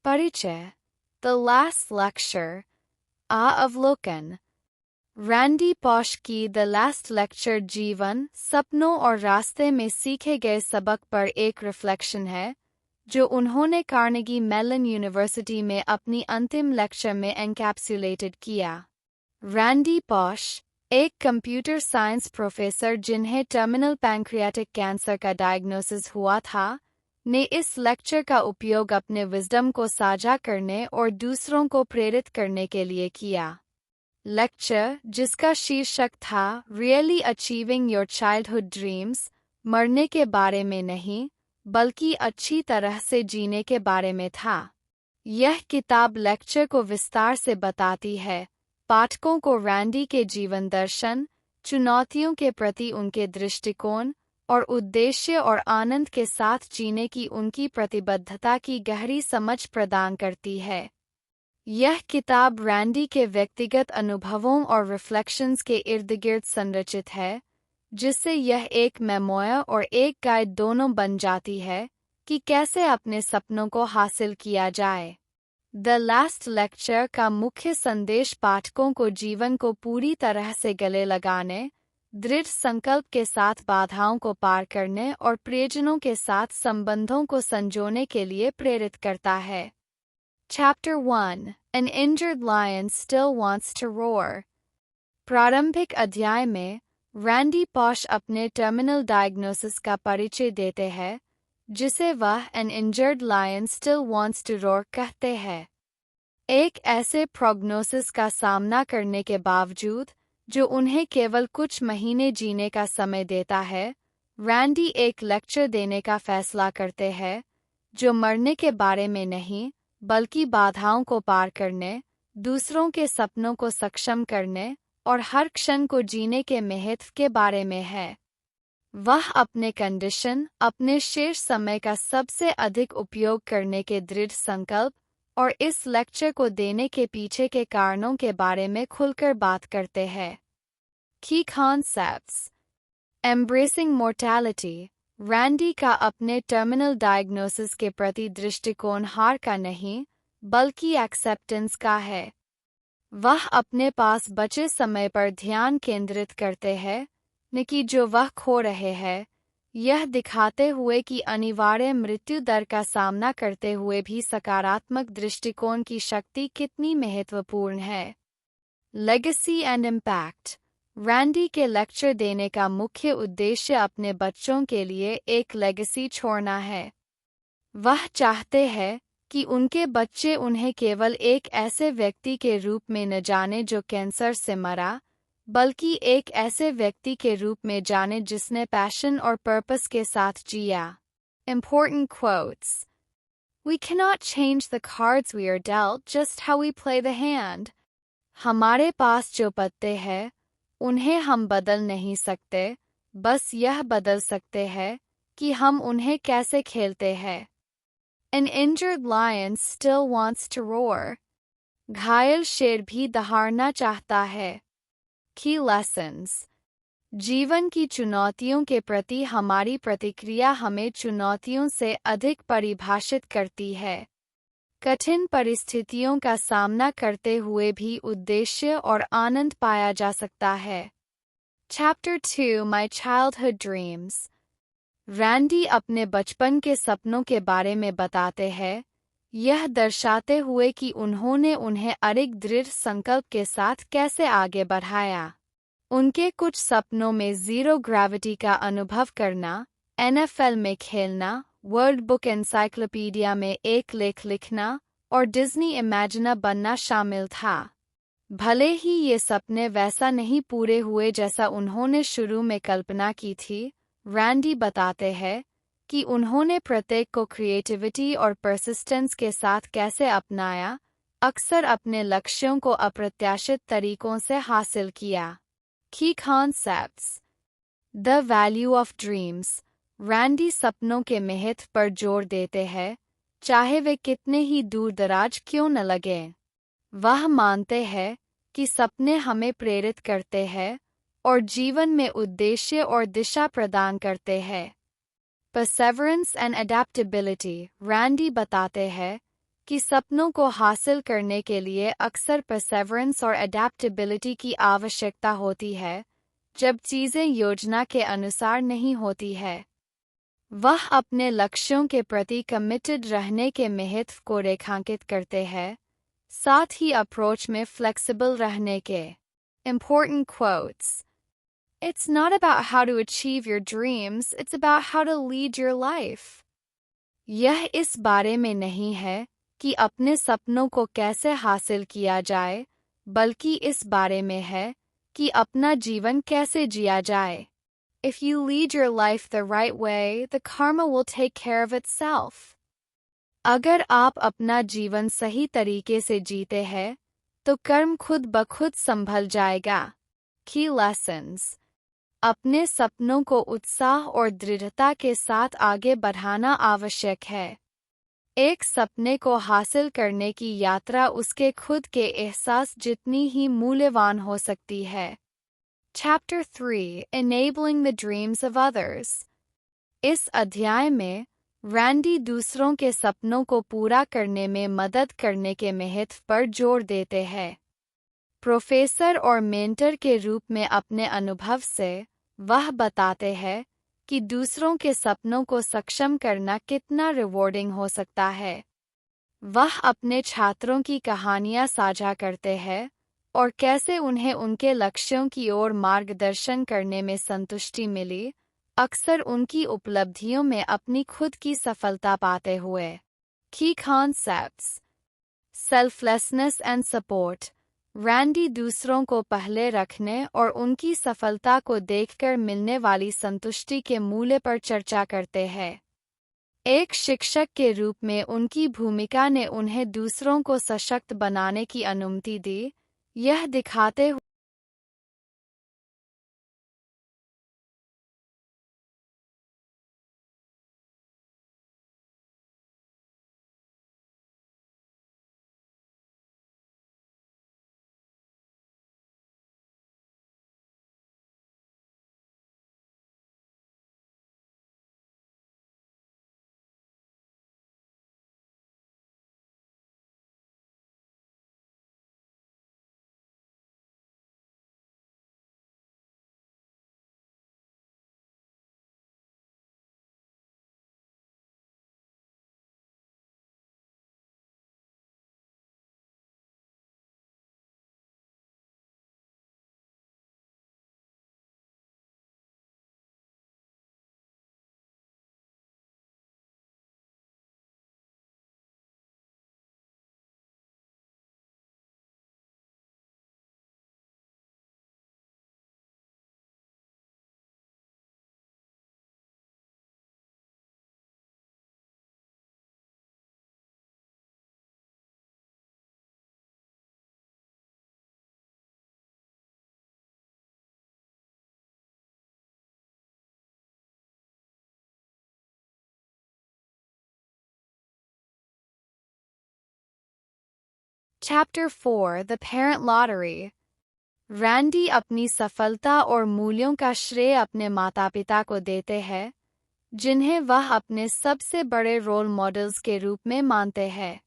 परिचय, The Last Lecture, अवलोकन। Randy posh की द लास्ट लेक्चर जीवन, सपनों और रास्ते में सीखे गए सबक पर एक रिफ्लेक्शन है, जो उन्होंने कार्नेगी मेलन यूनिवर्सिटी में अपनी अंतिम लेक्चर में एनकैप्सुलेटेड किया। रैंडी पॉश, एक कंप्यूटर साइंस प्रोफेसर जिन्हें टर्मिनल पैंक्रियाटिक कैंसर का डायग्नोसिस हुआ था, ने इस लेक्चर का उपयोग अपने विजडम को साझा करने और दूसरों को प्रेरित करने के लिए किया। लेक्चर, जिसका शीर्षक था really achieving your childhood dreams, मरने के बारे में नहीं बल्कि अच्छी तरह से जीने के बारे में था। यह किताब लेक्चर को विस्तार से बताती है, पाठकों को रैंडी के जीवन दर्शन, चुनौतियों के प्रति उनके दृष्टिकोण और उद्देश्य और आनंद के साथ जीने की उनकी प्रतिबद्धता की गहरी समझ प्रदान करती है। यह किताब रैंडी के व्यक्तिगत अनुभवों और रिफ्लेक्शंस के इर्द-गिर्द संरचित है, जिससे यह एक मेमोयर और एक गाइड दोनों बन जाती है कि कैसे अपने सपनों को हासिल किया जाए। द लास्ट लेक्चर का मुख्य संदेश पाठकों को जीवन को पूरी तरह से गले लगाने, दृढ़ संकल्प के साथ बाधाओं को पार करने और प्रियजनों के साथ संबंधों को संजोने के लिए प्रेरित करता है। Chapter 1, An Injured Lion Still Wants to Roar। प्रारंभिक अध्याय में रैंडी पॉश अपने टर्मिनल डायग्नोसिस का परिचय देते हैं, जिसे वह An Injured Lion Still Wants to Roar कहते हैं। एक ऐसे प्रोग्नोसिस का सामना करने के बावजूद, जो उन्हें केवल कुछ महीने जीने का समय देता है, रैंडी एक लेक्चर देने का फैसला करते हैं, जो मरने के बारे में नहीं बल्कि बाधाओं को पार करने, दूसरों के सपनों को सक्षम करने और हर क्षण को जीने के महत्व के बारे में है। वह अपने कंडीशन, अपने शेष समय का सबसे अधिक उपयोग करने के दृढ़ संकल्प और इस लेक्चर को देने के पीछे के कारणों के बारे में खुलकर बात करते हैं। की कॉन्सेप्ट्स। Embracing mortality. रैंडी का अपने टर्मिनल डायग्नोसिस के प्रति दृष्टिकोण हार का नहीं बल्कि एक्सेप्टेंस का है। वह अपने पास बचे समय पर ध्यान केंद्रित करते हैं, न कि जो वह खो रहे हैं, यह दिखाते हुए कि अनिवार्य मृत्यु दर का सामना करते हुए भी सकारात्मक दृष्टिकोण की शक्ति कितनी महत्वपूर्ण है। Legacy and impact. रैंडी के लेक्चर देने का मुख्य उद्देश्य अपने बच्चों के लिए एक लेगेसी छोड़ना है। वह चाहते हैं कि उनके बच्चे उन्हें केवल एक ऐसे व्यक्ति के रूप में न जाने जो कैंसर से मरा, बल्कि एक ऐसे व्यक्ति के रूप में जाने जिसने पैशन और पर्पस के साथ जिया। Important quotes. We cannot change the cards we are dealt, just how we play the hand. हमारे पास जो पत्ते हैं, उन्हें हम बदल नहीं सकते, बस यह बदल सकते हैं कि हम उन्हें कैसे खेलते हैं। An injured lion still wants to roar. घायल शेर भी दहाड़ना चाहता है। Key lessons. जीवन की चुनौतियों के प्रति हमारी प्रतिक्रिया हमें चुनौतियों से अधिक परिभाषित करती है। कठिन परिस्थितियों का सामना करते हुए भी उद्देश्य और आनंद पाया जा सकता है। Chapter 2, My Childhood Dreams। Randy अपने बचपन के सपनों के बारे में बताते हैं, यह दर्शाते हुए कि उन्होंने उन्हें अधिक दृढ़ संकल्प के साथ कैसे आगे बढ़ाया। उनके कुछ सपनों में जीरो ग्रेविटी का अनुभव करना, NFL में खेलना, वर्ल्ड बुक एनसाइक्लोपीडिया में एक लेख लिखना और डिज्नी इमेजिनर बनना शामिल था। भले ही ये सपने वैसा नहीं पूरे हुए जैसा उन्होंने शुरू में कल्पना की थी, रैंडी बताते हैं कि उन्होंने प्रत्येक को क्रिएटिविटी और परसिस्टेंस के साथ कैसे अपनाया, अक्सर अपने लक्ष्यों को अप्रत्याशित तरीकों से हासिल किया। की concepts. The value of dreams. Randy सपनों के महत्व पर जोर देते हैं, चाहे वे कितने ही दूर दराज क्यों न लगें। वह मानते हैं कि सपने हमें प्रेरित करते हैं और जीवन में उद्देश्य और दिशा प्रदान करते हैं। Perseverance and adaptability. रैंडी बताते हैं कि सपनों को हासिल करने के लिए अक्सर परसेवरेंस और अडेप्टेबिलिटी की आवश्यकता होती है, जब चीज़ें योजना के अनुसार नहीं होती है। वह अपने लक्ष्यों के प्रति कमिटेड रहने के महत्व को रेखांकित करते हैं, साथ ही अप्रोच में फ्लेक्सिबल रहने के। Important quotes. It's not about how to achieve your dreams, it's about how to lead your life. यह इस बारे में नहीं है कि अपने सपनों को कैसे हासिल किया जाए, बल्कि इस बारे में है कि अपना जीवन कैसे जिया जाए। If you lead your life the right way, the karma will take care of itself. अगर आप अपना जीवन सही तरीके से जीते हैं, तो कर्म खुद ब खुद संभल जाएगा। Key lessons. अपने सपनों को उत्साह और दृढ़ता के साथ आगे बढ़ाना आवश्यक है। एक सपने को हासिल करने की यात्रा उसके खुद के एहसास जितनी ही मूल्यवान हो सकती है। Chapter 3. Enabling the Dreams of Others. इस अध्याय में रैंडी दूसरों के सपनों को पूरा करने में मदद करने के महत्व पर जोर देते हैं। प्रोफेसर और मेंटर के रूप में अपने अनुभव से वह बताते हैं कि दूसरों के सपनों को सक्षम करना कितना रिवॉर्डिंग हो सकता है। वह अपने छात्रों की कहानियाँ साझा करते हैं और कैसे उन्हें उनके लक्ष्यों की ओर मार्गदर्शन करने में संतुष्टि मिली, अक्सर उनकी उपलब्धियों में अपनी खुद की सफलता पाते हुए। Key concepts. Selflessness and support. Randy दूसरों को पहले रखने और उनकी सफलता को देखकर मिलने वाली संतुष्टि के मूल्य पर चर्चा करते हैं। एक शिक्षक के रूप में उनकी भूमिका ने उन्हें दूसरों को सशक्त बनाने की अनुमति दी, यह दिखाते हुए Chapter 4. The Parent Lottery. Randy अपनी सफलता और मूल्यों का श्रेय अपने माता-पिता को देते हैं, जिन्हें वह अपने सबसे बड़े रोल मॉडल्स के रूप में मानते हैं।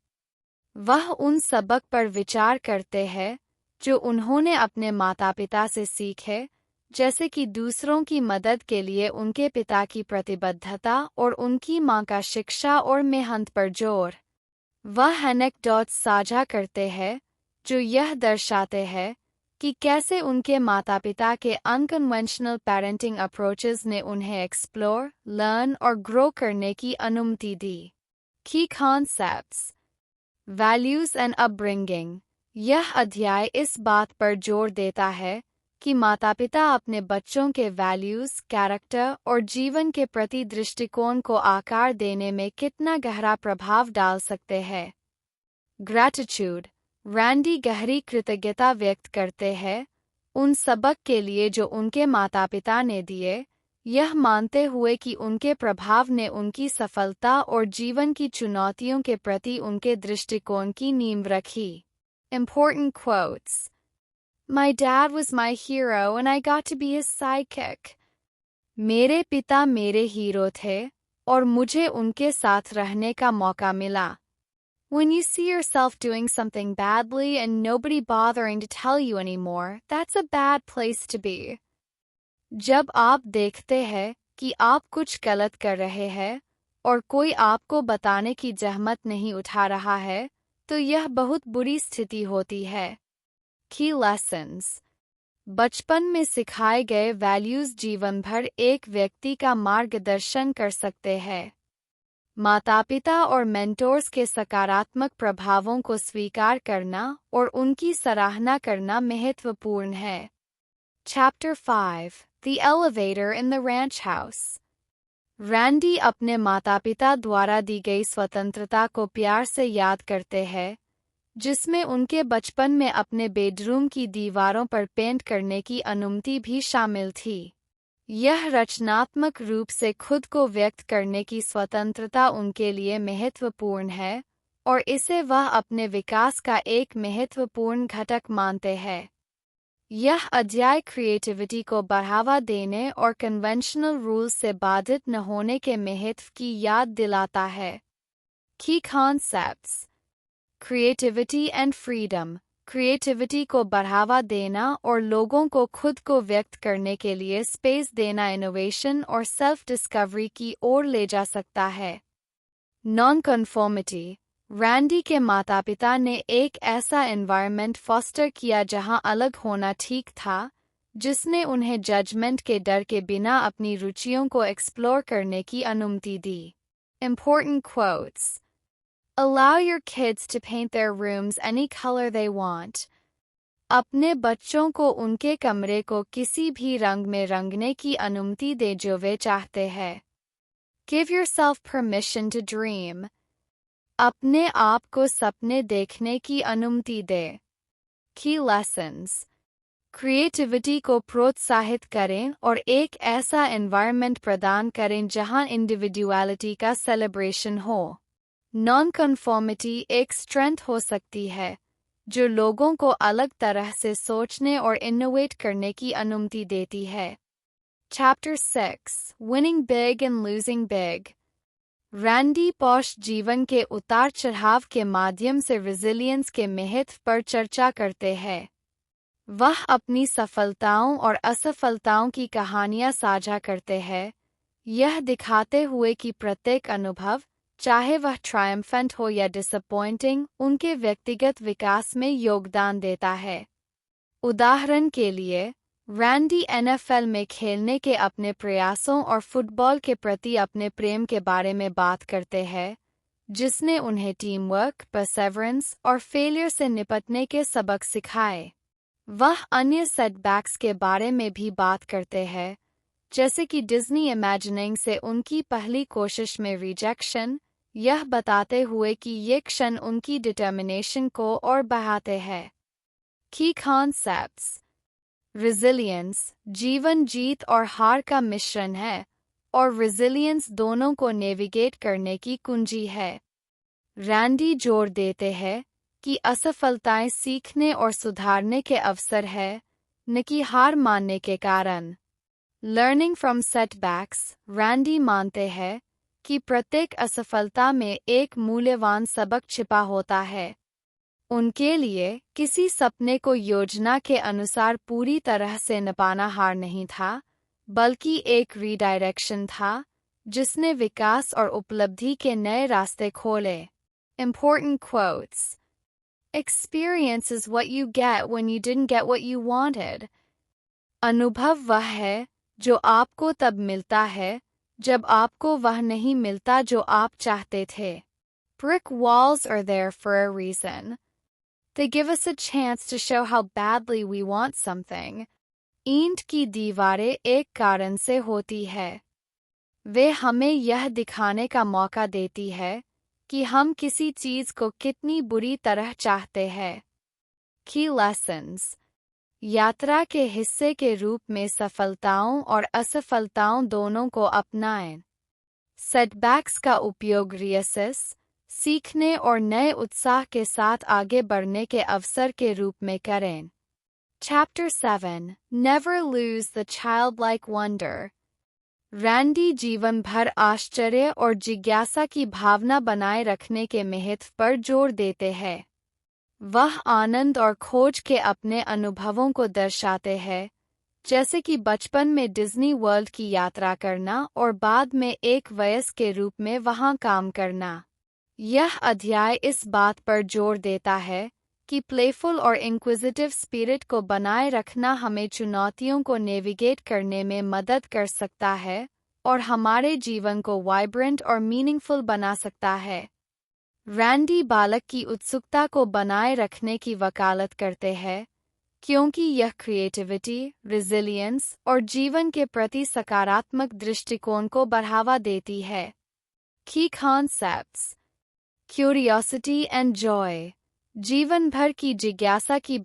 वह उन सबक पर विचार करते हैं जो उन्होंने अपने माता-पिता से सीखे, जैसे कि दूसरों की मदद के लिए उनके पिता की प्रतिबद्धता और उनकी मां का शिक्षा और मेहनत पर जोर। वह एनेक्डोट्स साझा करते हैं जो यह दर्शाते हैं कि कैसे उनके माता-पिता के अनकन्वेंशनल पेरेंटिंग अप्रोचेस ने उन्हें एक्सप्लोर, लर्न और ग्रो करने की अनुमति दी। की कॉन्सेप्ट्स, वैल्यूज एंड अपब्रिंगिंग। यह अध्याय इस बात पर जोर देता है कि माता-पिता अपने बच्चों के वैल्यूज, कैरेक्टर और जीवन के प्रति दृष्टिकोण को आकार देने में कितना गहरा प्रभाव डाल सकते हैं। ग्रैटिट्यूड। रैंडी गहरी कृतज्ञता व्यक्त करते हैं उन सबक के लिए जो उनके माता-पिता ने दिए, यह मानते हुए कि उनके प्रभाव ने उनकी सफलता और जीवन की चुनौतियों के प्रति उनके दृष्टिकोण की नींव रखी। Important quotes. My dad was my hero and I got to be his sidekick. मेरे पिता मेरे हीरो थे और मुझे उनके साथ रहने का मौका मिला। When you see yourself doing something badly and nobody bothering to tell you anymore, that's a bad place to be. जब आप देखते हैं कि आप कुछ गलत कर रहे हैं और कोई आपको बताने की जहमत नहीं उठा रहा है, तो यह बहुत बुरी स्थिति होती है। Key lessons. बचपन में सिखाए गए वैल्यूज जीवन भर एक व्यक्ति का मार्गदर्शन कर सकते हैं। माता-पिता और मेंटोर्स के सकारात्मक प्रभावों को स्वीकार करना और उनकी सराहना करना महत्वपूर्ण है। Chapter 5. The Elevator in the Ranch House. Randy अपने माता-पिता द्वारा दी गई स्वतंत्रता को प्यार से याद करते हैं, जिसमें उनके बचपन में अपने बेडरूम की दीवारों पर पेंट करने की अनुमति भी शामिल थी। यह रचनात्मक रूप से खुद को व्यक्त करने की स्वतंत्रता उनके लिए महत्वपूर्ण है और इसे वह अपने विकास का एक महत्वपूर्ण घटक मानते हैं। यह अध्याय क्रिएटिविटी को बढ़ावा देने और कन्वेंशनल रूल्स से बाधित न होने के महत्व की याद दिलाता है। Key concepts. Creativity and freedom. Creativity को बढ़ावा देना और लोगों को खुद को व्यक्त करने के लिए स्पेस देना इनोवेशन और सेल्फ डिस्कवरी की ओर ले जा सकता है। Non conformity. रैंडी के माता-पिता ने एक ऐसा एनवायरनमेंट फॉस्टर किया जहां अलग होना ठीक था, जिसने उन्हें जजमेंट के डर के बिना अपनी रुचियों को एक्सप्लोर करने की अनुमति दी। Important quotes. Allow your kids to paint their rooms any color they want. अपने बच्चों को उनके कमरे को किसी भी रंग में रंगने की अनुमति दे जो वे चाहते हैं। Give yourself permission to dream. अपने आप को सपने देखने की अनुमति दे। Key lessons. क्रिएटिविटी को प्रोत्साहित करें और एक ऐसा एनवायरनमेंट प्रदान करें जहां इंडिविजुअलिटी का सेलिब्रेशन हो। नॉन कन्फॉर्मिटी एक स्ट्रेंथ हो सकती है, जो लोगों को अलग तरह से सोचने और इनोवेट करने की अनुमति देती है। Chapter 6. Winning Big and Losing Big. Randy posh जीवन के उतार चढ़ाव के माध्यम से रेजिलियंस के महत्व पर चर्चा करते हैं। वह अपनी सफलताओं और असफलताओं की कहानियां साझा करते हैं, यह दिखाते हुए कि प्रत्येक अनुभव, चाहे वह ट्रायम्फेंट हो या डिसअपॉइंटिंग, उनके व्यक्तिगत विकास में योगदान देता है। उदाहरण के लिए, रैंडी एनएफएल में खेलने के अपने प्रयासों और फुटबॉल के प्रति अपने प्रेम के बारे में बात करते हैं, जिसने उन्हें टीम वर्क, परसेवरेंस और फेलियर से निपटने के सबक सिखाए। वह अन्य सेटबैक्स के बारे में भी बात करते हैं, जैसे कि डिज्नी इमेजिनिंग से उनकी पहली कोशिश में रिजेक्शन, यह बताते हुए कि ये क्षण उनकी डिटर्मिनेशन को और बढ़ाते हैं। की कॉन्सेप्ट्स। रेजिलियंस जीवन जीत और हार का मिश्रण है, और रेजिलियंस दोनों को नेविगेट करने की कुंजी है। रैंडी जोर देते हैं कि असफलताएं सीखने और सुधारने के अवसर है, न कि हार मानने के कारण। लर्निंग फ्रॉम सेटबैक्स, रैंडी मानते हैं कि प्रत्येक असफलता में एक मूल्यवान सबक छिपा होता है। उनके लिए किसी सपने को योजना के अनुसार पूरी तरह से न पाना हार नहीं था, बल्कि एक रीडायरेक्शन था, जिसने विकास और उपलब्धि के नए रास्ते खोले। Important quotes. Experience is what you get when you didn't get what you wanted. अनुभव वह है जो आपको तब मिलता है जब आपको वह नहीं मिलता जो आप चाहते थे। Brick walls are there for a reason. They give us a chance to show how badly we want something. ईंट की दीवारें एक कारण से होती है। वे हमें यह दिखाने का मौका देती है कि हम किसी चीज को कितनी बुरी तरह चाहते हैं। Key lessons. यात्रा के हिस्से के रूप में सफलताओं और असफलताओं दोनों को अपनाएं। सेटबैक्स का उपयोग रिएसेस, सीखने और नए उत्साह के साथ आगे बढ़ने के अवसर के रूप में करें। Chapter 7. Never lose the childlike wonder. Randy जीवन भर आश्चर्य और जिज्ञासा की भावना बनाए रखने के महत्व पर जोर देते हैं। वह आनंद और खोज के अपने अनुभवों को दर्शाते हैं, जैसे कि बचपन में डिज्नी वर्ल्ड की यात्रा करना और बाद में एक वयस्क के रूप में वहां काम करना। यह अध्याय इस बात पर जोर देता है कि प्लेफुल और इंक्विजिटिव स्पिरिट को बनाए रखना हमें चुनौतियों को नेविगेट करने में मदद कर सकता है और हमारे जीवन को वाइब्रेंट और मीनिंगफुल बना सकता है। रैंडी बालक की उत्सुकता को बनाए रखने की वकालत करते हैं, क्योंकि यह क्रिएटिविटी, रिजिलियंस और जीवन के प्रति सकारात्मक दृष्टिकोण को बढ़ावा देती है। की कॉन्सेप्ट्स, क्यूरियोसिटी एंड जॉय, जीवन भर की जिज्ञासा की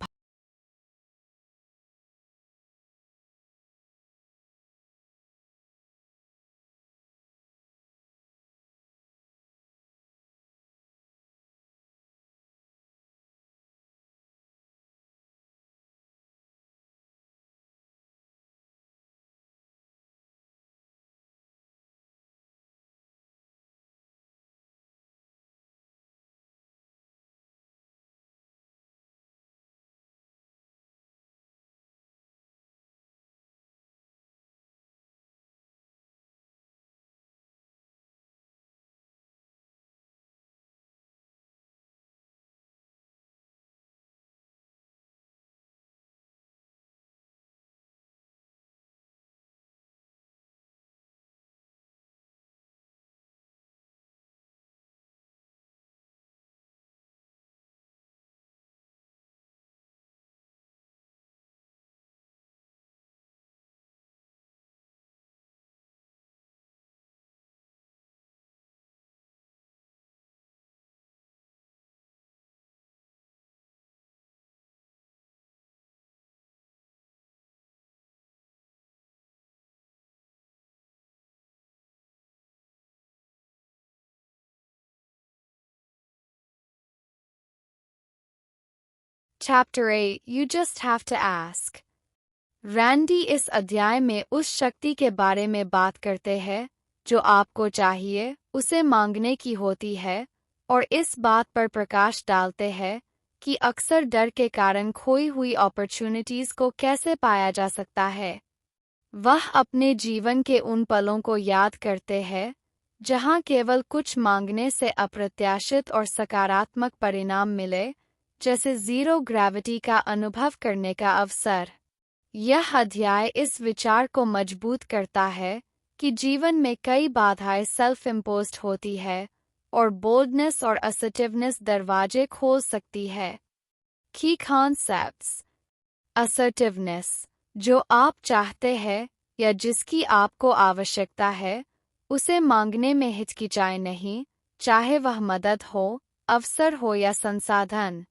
Chapter 8 You Just Have to Ask। Randy इस अध्याय में उस शक्ति के बारे में बात करते हैं जो आपको चाहिए उसे मांगने की होती है, और इस बात पर प्रकाश डालते हैं कि अक्सर डर के कारण खोई हुई अपॉर्चुनिटीज को कैसे पाया जा सकता है। वह अपने जीवन के उन पलों को याद करते हैं जहां केवल कुछ मांगने से अप्रत्याशित और सकारात्मक परिणाम मिले, जैसे जीरो ग्रेविटी का अनुभव करने का अवसर। यह अध्याय इस विचार को मजबूत करता है कि जीवन में कई बाधाएं सेल्फ इम्पोज्ड होती है और बोल्डनेस और असर्टिवनेस दरवाजे खोल सकती है। की कॉन्सेप्ट्स, असर्टिवनेस, जो आप चाहते हैं या जिसकी आपको आवश्यकता है, उसे मांगने में हिचकिचाए नहीं, चाहे वह मदद हो, अवसर हो या संसाधन।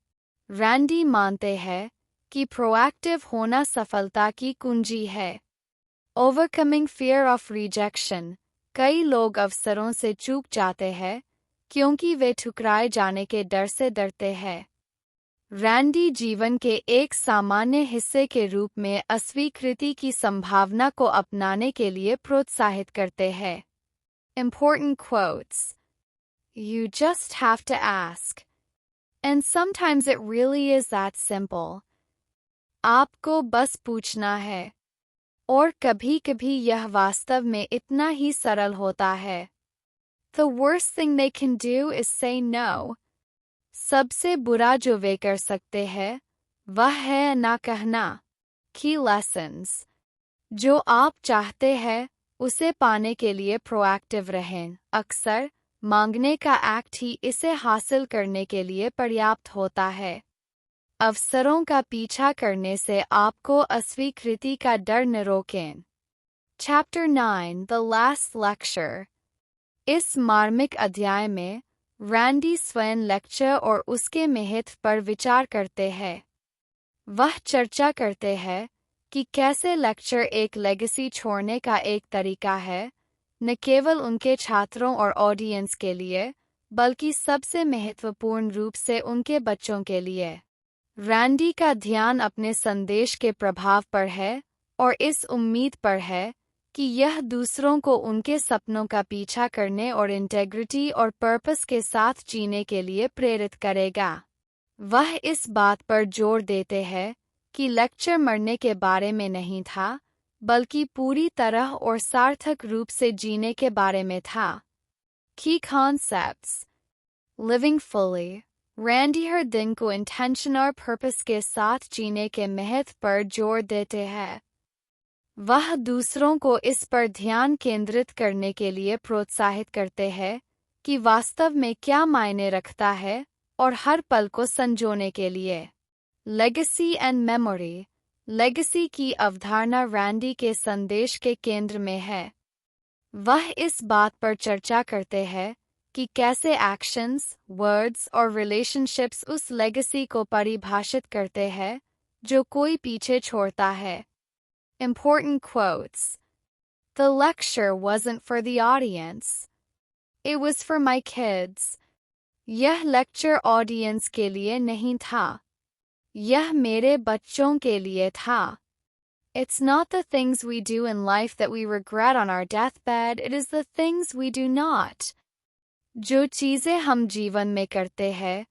रैंडी मानते हैं कि प्रोएक्टिव होना सफलता की कुंजी है। ओवरकमिंग फियर ऑफ रिजेक्शन, कई लोग अवसरों से चूक जाते हैं क्योंकि वे ठुकराए जाने के डर से डरते हैं। रैंडी जीवन के एक सामान्य हिस्से के रूप में अस्वीकृति की संभावना को अपनाने के लिए प्रोत्साहित करते हैं। Important quotes. You just have to ask. And sometimes it really is that simple. आपको बस पूछना है, और कभी-कभी यह वास्तव में इतना ही सरल होता है। The worst thing they can do is say no. सबसे बुरा जो वे कर सकते हैं, वह है ना कहना। Key lessons. जो आप चाहते हैं, उसे पाने के लिए प्रोएक्टिव रहें। अक्सर मांगने का एक्ट ही इसे हासिल करने के लिए पर्याप्त होता है। अवसरों का पीछा करने से आपको अस्वीकृति का डर न रोकें। Chapter 9 The Last Lecture। इस मार्मिक अध्याय में रैंडी स्वयं लेक्चर और उसके महत्व पर विचार करते हैं। वह चर्चा करते हैं कि कैसे लेक्चर एक लेगेसी छोड़ने का एक तरीका है, न केवल उनके छात्रों और ऑडियंस के लिए, बल्कि सबसे महत्वपूर्ण रूप से उनके बच्चों के लिए। रैंडी का ध्यान अपने संदेश के प्रभाव पर है और इस उम्मीद पर है कि यह दूसरों को उनके सपनों का पीछा करने और इंटेग्रिटी और पर्पस के साथ जीने के लिए प्रेरित करेगा। वह इस बात पर जोर देते हैं कि लेक्चर मरने के बारे में नहीं था, बल्कि पूरी तरह और सार्थक रूप से जीने के बारे में था। Key concepts: Living fully. Randy हर दिन को इंटेंशन और पर्पस के साथ जीने के महत्व पर जोर देते हैं। वह दूसरों को इस पर ध्यान केंद्रित करने के लिए प्रोत्साहित करते हैं कि वास्तव में क्या मायने रखता है और हर पल को संजोने के लिए। Legacy and memory. लेगेसी की अवधारणा रैंडी के संदेश के केंद्र में है। वह इस बात पर चर्चा करते हैं कि कैसे एक्शंस, वर्ड्स और रिलेशनशिप्स उस लेगेसी को परिभाषित करते हैं जो कोई पीछे छोड़ता है। Important quotes. The lecture wasn't for the audience. It was for my kids. यह लेक्चर ऑडियंस के लिए नहीं था। यह मेरे बच्चों के लिए था। It's not the things we do in life that we regret on our deathbed, it is the things we do not. जो चीज़ें हम जीवन में करते हैं,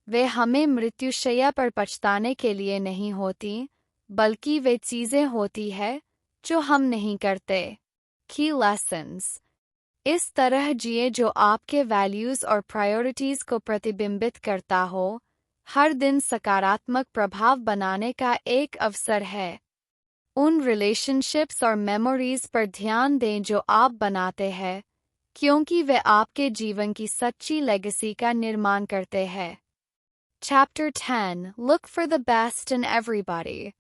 वे हमें मृत्युशैया पर पछताने के लिए नहीं होती, बल्कि वे चीज़ें होती हैं जो हम नहीं करते। Key lessons. इस तरह जिए जो आपके वैल्यूज़ और प्रायोरिटीज़ को प्रतिबिंबित करता हो। हर दिन सकारात्मक प्रभाव बनाने का एक अवसर है। उन रिलेशनशिप्स और मेमोरीज पर ध्यान दें जो आप बनाते हैं, क्योंकि वे आपके जीवन की सच्ची लेगेसी का निर्माण करते हैं। Chapter 10. Look for the best in everybody.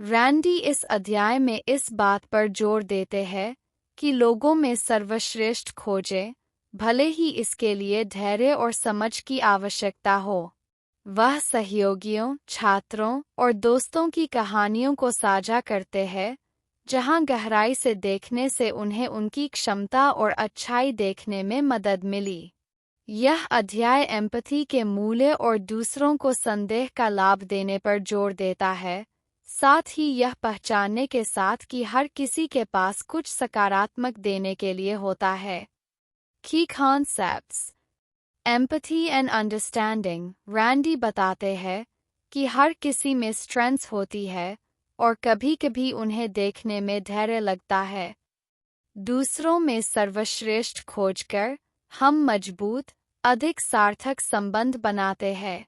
Randy इस अध्याय में इस बात पर जोर देते हैं कि लोगों में सर्वश्रेष्ठ खोजें, भले ही इसके लिए धैर्य और समझ की आवश्यकता हो। वह सहयोगियों, छात्रों और दोस्तों की कहानियों को साझा करते हैं, जहां गहराई से देखने से उन्हें उनकी क्षमता और अच्छाई देखने में मदद मिली। यह अध्याय एम्पैथी के मूल्य और दूसरों को संदेह का लाभ देने पर जोर देता है, साथ ही यह पहचानने के साथ कि हर किसी के पास कुछ सकारात्मक देने के लिए होता है। Key concepts. Empathy and understanding. Randy बताते हैं कि हर किसी में स्ट्रेंथ्स होती है और कभी-कभी उन्हें देखने में धैर्य लगता है। दूसरों में सर्वश्रेष्ठ खोजकर हम मजबूत, अधिक सार्थक संबंध बनाते हैं।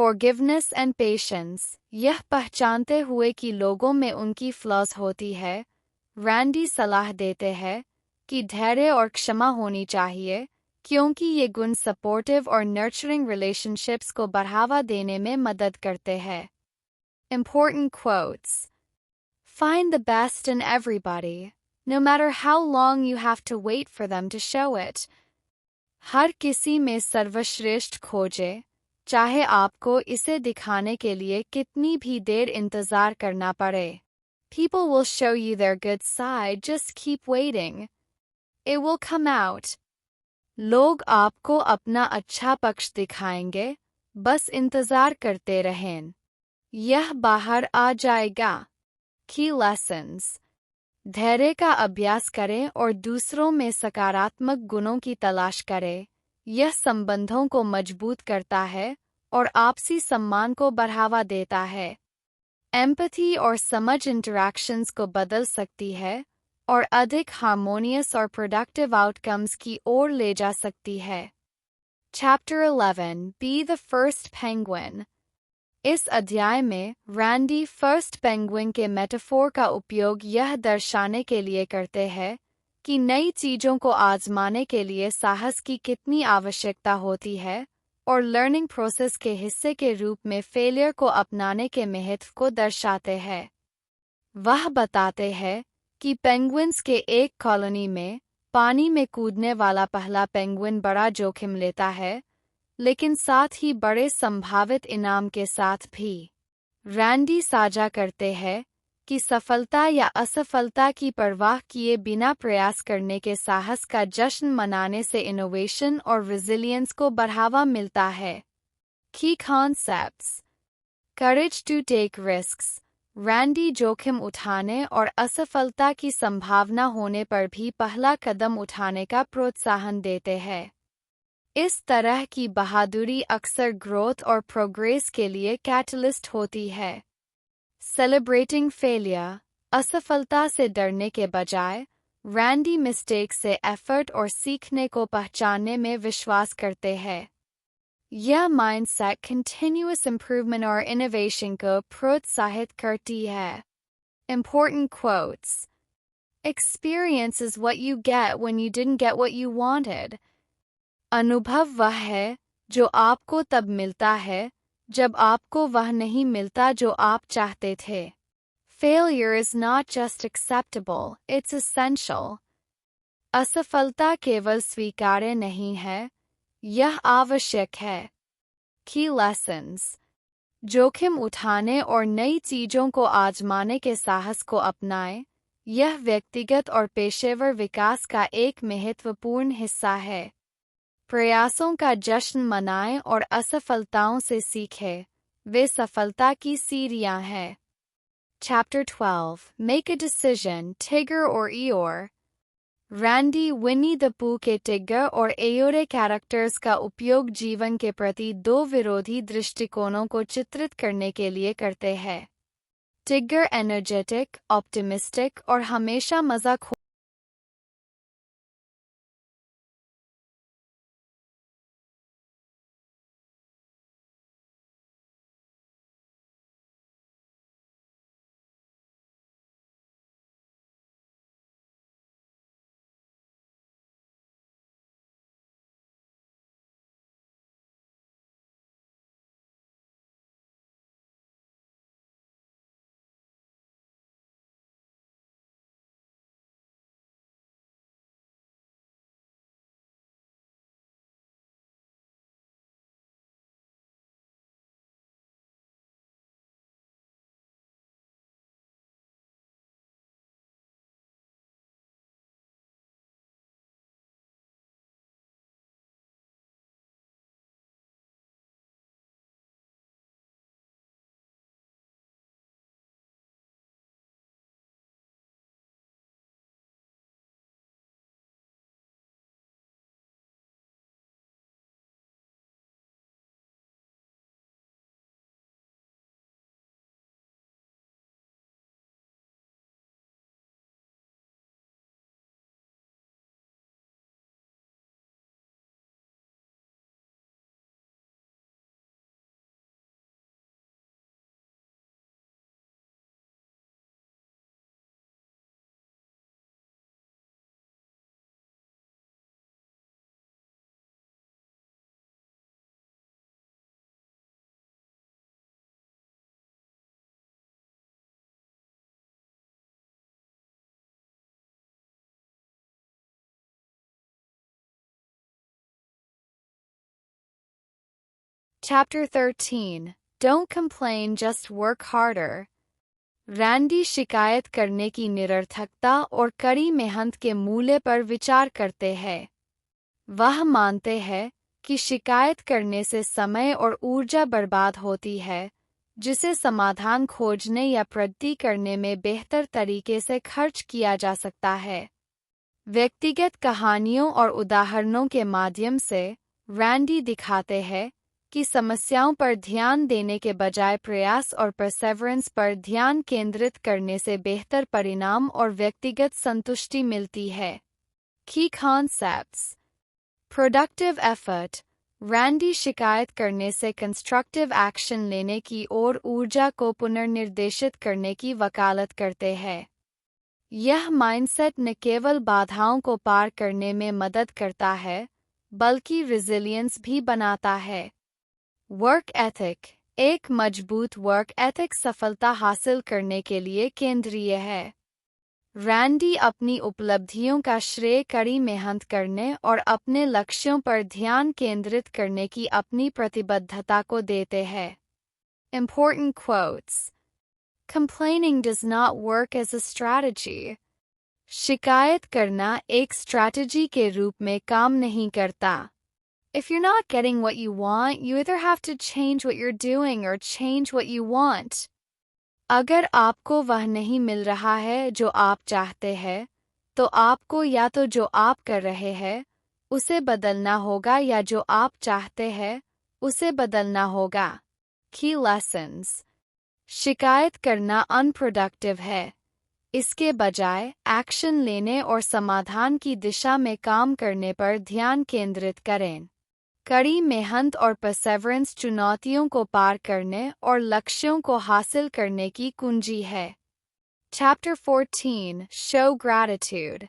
Forgiveness and patience. यह पहचानते हुए कि लोगों में उनकी फ्लॉज होती है, रैंडी सलाह देते हैं कि धैर्य और क्षमा होनी चाहिए, क्योंकि ये गुण सपोर्टिव और नर्चरिंग रिलेशनशिप्स को बढ़ावा देने में मदद करते हैं। Important quotes. Find the best in everybody, no matter how long you have to wait for them to show it. हर किसी में सर्वश्रेष्ठ खोजे, चाहे आपको इसे दिखाने के लिए कितनी भी देर इंतजार करना पड़े। People will show you their good side, just keep waiting. It will come out. लोग आपको अपना अच्छा पक्ष दिखाएंगे, बस इंतजार करते रहें। यह बाहर आ जाएगा। Key lessons. धैर्य का अभ्यास करें और दूसरों में सकारात्मक गुणों की तलाश करें। यह संबंधों को मजबूत करता है और आपसी सम्मान को बढ़ावा देता है। एम्पैथी और समझ इंटरैक्शंस को बदल सकती है और अधिक हार्मोनियस और प्रोडक्टिव आउटकम्स की ओर ले जा सकती है। Chapter 11. Be the first penguin. इस अध्याय में रैंडी फर्स्ट पेंगुइन के मेटाफोर का उपयोग यह दर्शाने के लिए करते हैं कि नई चीज़ों को आजमाने के लिए साहस की कितनी आवश्यकता होती है और लर्निंग प्रोसेस के हिस्से के रूप में फेलियर को अपनाने के महत्व को दर्शाते हैं। वह बताते हैं कि पेंगुइन्स के एक कॉलोनी में पानी में कूदने वाला पहला पेंगुइन बड़ा जोखिम लेता है, लेकिन साथ ही बड़े संभावित इनाम के साथ भी। रैंडी साझा करते हैं कि सफलता या असफलता की परवाह किए बिना प्रयास करने के साहस का जश्न मनाने से इनोवेशन और रेजिलियंस को बढ़ावा मिलता है। Key concepts. Courage to take risks. Randy जोखिम उठाने और असफलता की संभावना होने पर भी पहला कदम उठाने का प्रोत्साहन देते हैं। इस तरह की बहादुरी अक्सर ग्रोथ और प्रोग्रेस के लिए कैटलिस्ट होती है। सेलिब्रेटिंग फेलियर, असफलता से डरने के बजाय रैंडी मिस्टेक से एफर्ट और सीखने को पहचानने में विश्वास करते हैं। यह माइंडसेट कंटिन्यूअस इंप्रूवमेंट और इनोवेशन को प्रोत्साहित करती है। Important quotes. Experience is what you get when you didn't get what you wanted. अनुभव वह है जो आपको तब मिलता है जब आपको वह नहीं मिलता जो आप चाहते थे। Failure is not just acceptable, it's essential. असफलता केवल स्वीकार्य नहीं है, यह आवश्यक है। Key lessons. जोखिम उठाने और नई चीजों को आजमाने के साहस को अपनाएं, यह व्यक्तिगत और पेशेवर विकास का एक महत्वपूर्ण हिस्सा है। प्रयासों का जश्न मनाएं और असफलताओं से सीखें, वे सफलता की सीढ़ियां हैं। Chapter 12. Make a decision, Tigger or Eeyore. Randy Winnie the Pooh के टिग्गर और एयोरे कैरेक्टर्स का उपयोग जीवन के प्रति दो विरोधी दृष्टिकोणों को चित्रित करने के लिए करते हैं। टिग्गर एनर्जेटिक, ऑप्टिमिस्टिक और हमेशा मजाक Chapter 13. Don't complain, just work harder. Randy शिकायत करने की निरर्थकता और कड़ी मेहनत के मूल्य पर विचार करते हैं। वह मानते हैं कि शिकायत करने से समय और ऊर्जा बर्बाद होती है, जिसे समाधान खोजने या प्रगति करने में बेहतर तरीके से खर्च किया जा सकता है। व्यक्तिगत कहानियों और उदाहरणों के माध्यम से रैंडी दिखाते हैं कि समस्याओं पर ध्यान देने के बजाय प्रयास और परसेवरेंस पर ध्यान केंद्रित करने से बेहतर परिणाम और व्यक्तिगत संतुष्टि मिलती है। Key concepts. Productive effort. Randy शिकायत करने से कंस्ट्रक्टिव एक्शन लेने की और ऊर्जा को पुनर्निर्देशित करने की वकालत करते हैं। यह माइंडसेट न केवल बाधाओं को पार करने में मदद करता है, बल्कि रिजिलियंस भी बनाता है। Work ethic. एक मजबूत वर्क एथिक सफलता हासिल करने के लिए केंद्रीय है। रैंडी अपनी उपलब्धियों का श्रेय कड़ी मेहनत करने और अपने लक्ष्यों पर ध्यान केंद्रित करने की अपनी प्रतिबद्धता को देते हैं। Important quotes. Complaining does not work as a strategy. शिकायत करना एक स्ट्रैटेजी के रूप में काम नहीं करता। If you're not getting what you want, you either have to change what you're doing or change what you want. अगर आपको वह नहीं मिल रहा है जो आप चाहते हैं, तो आपको या तो जो आप कर रहे हैं उसे बदलना होगा या जो आप चाहते हैं उसे बदलना होगा। की लेसन्स। शिकायत करना अनप्रोडक्टिव है। इसके बजाय एक्शन लेने और समाधान की दिशा में काम करने पर ध्यान केंद्रित करें। कड़ी मेहनत और परसेवरेंस चुनौतियों को पार करने और लक्ष्यों को हासिल करने की कुंजी है। Chapter 14 Show Gratitude।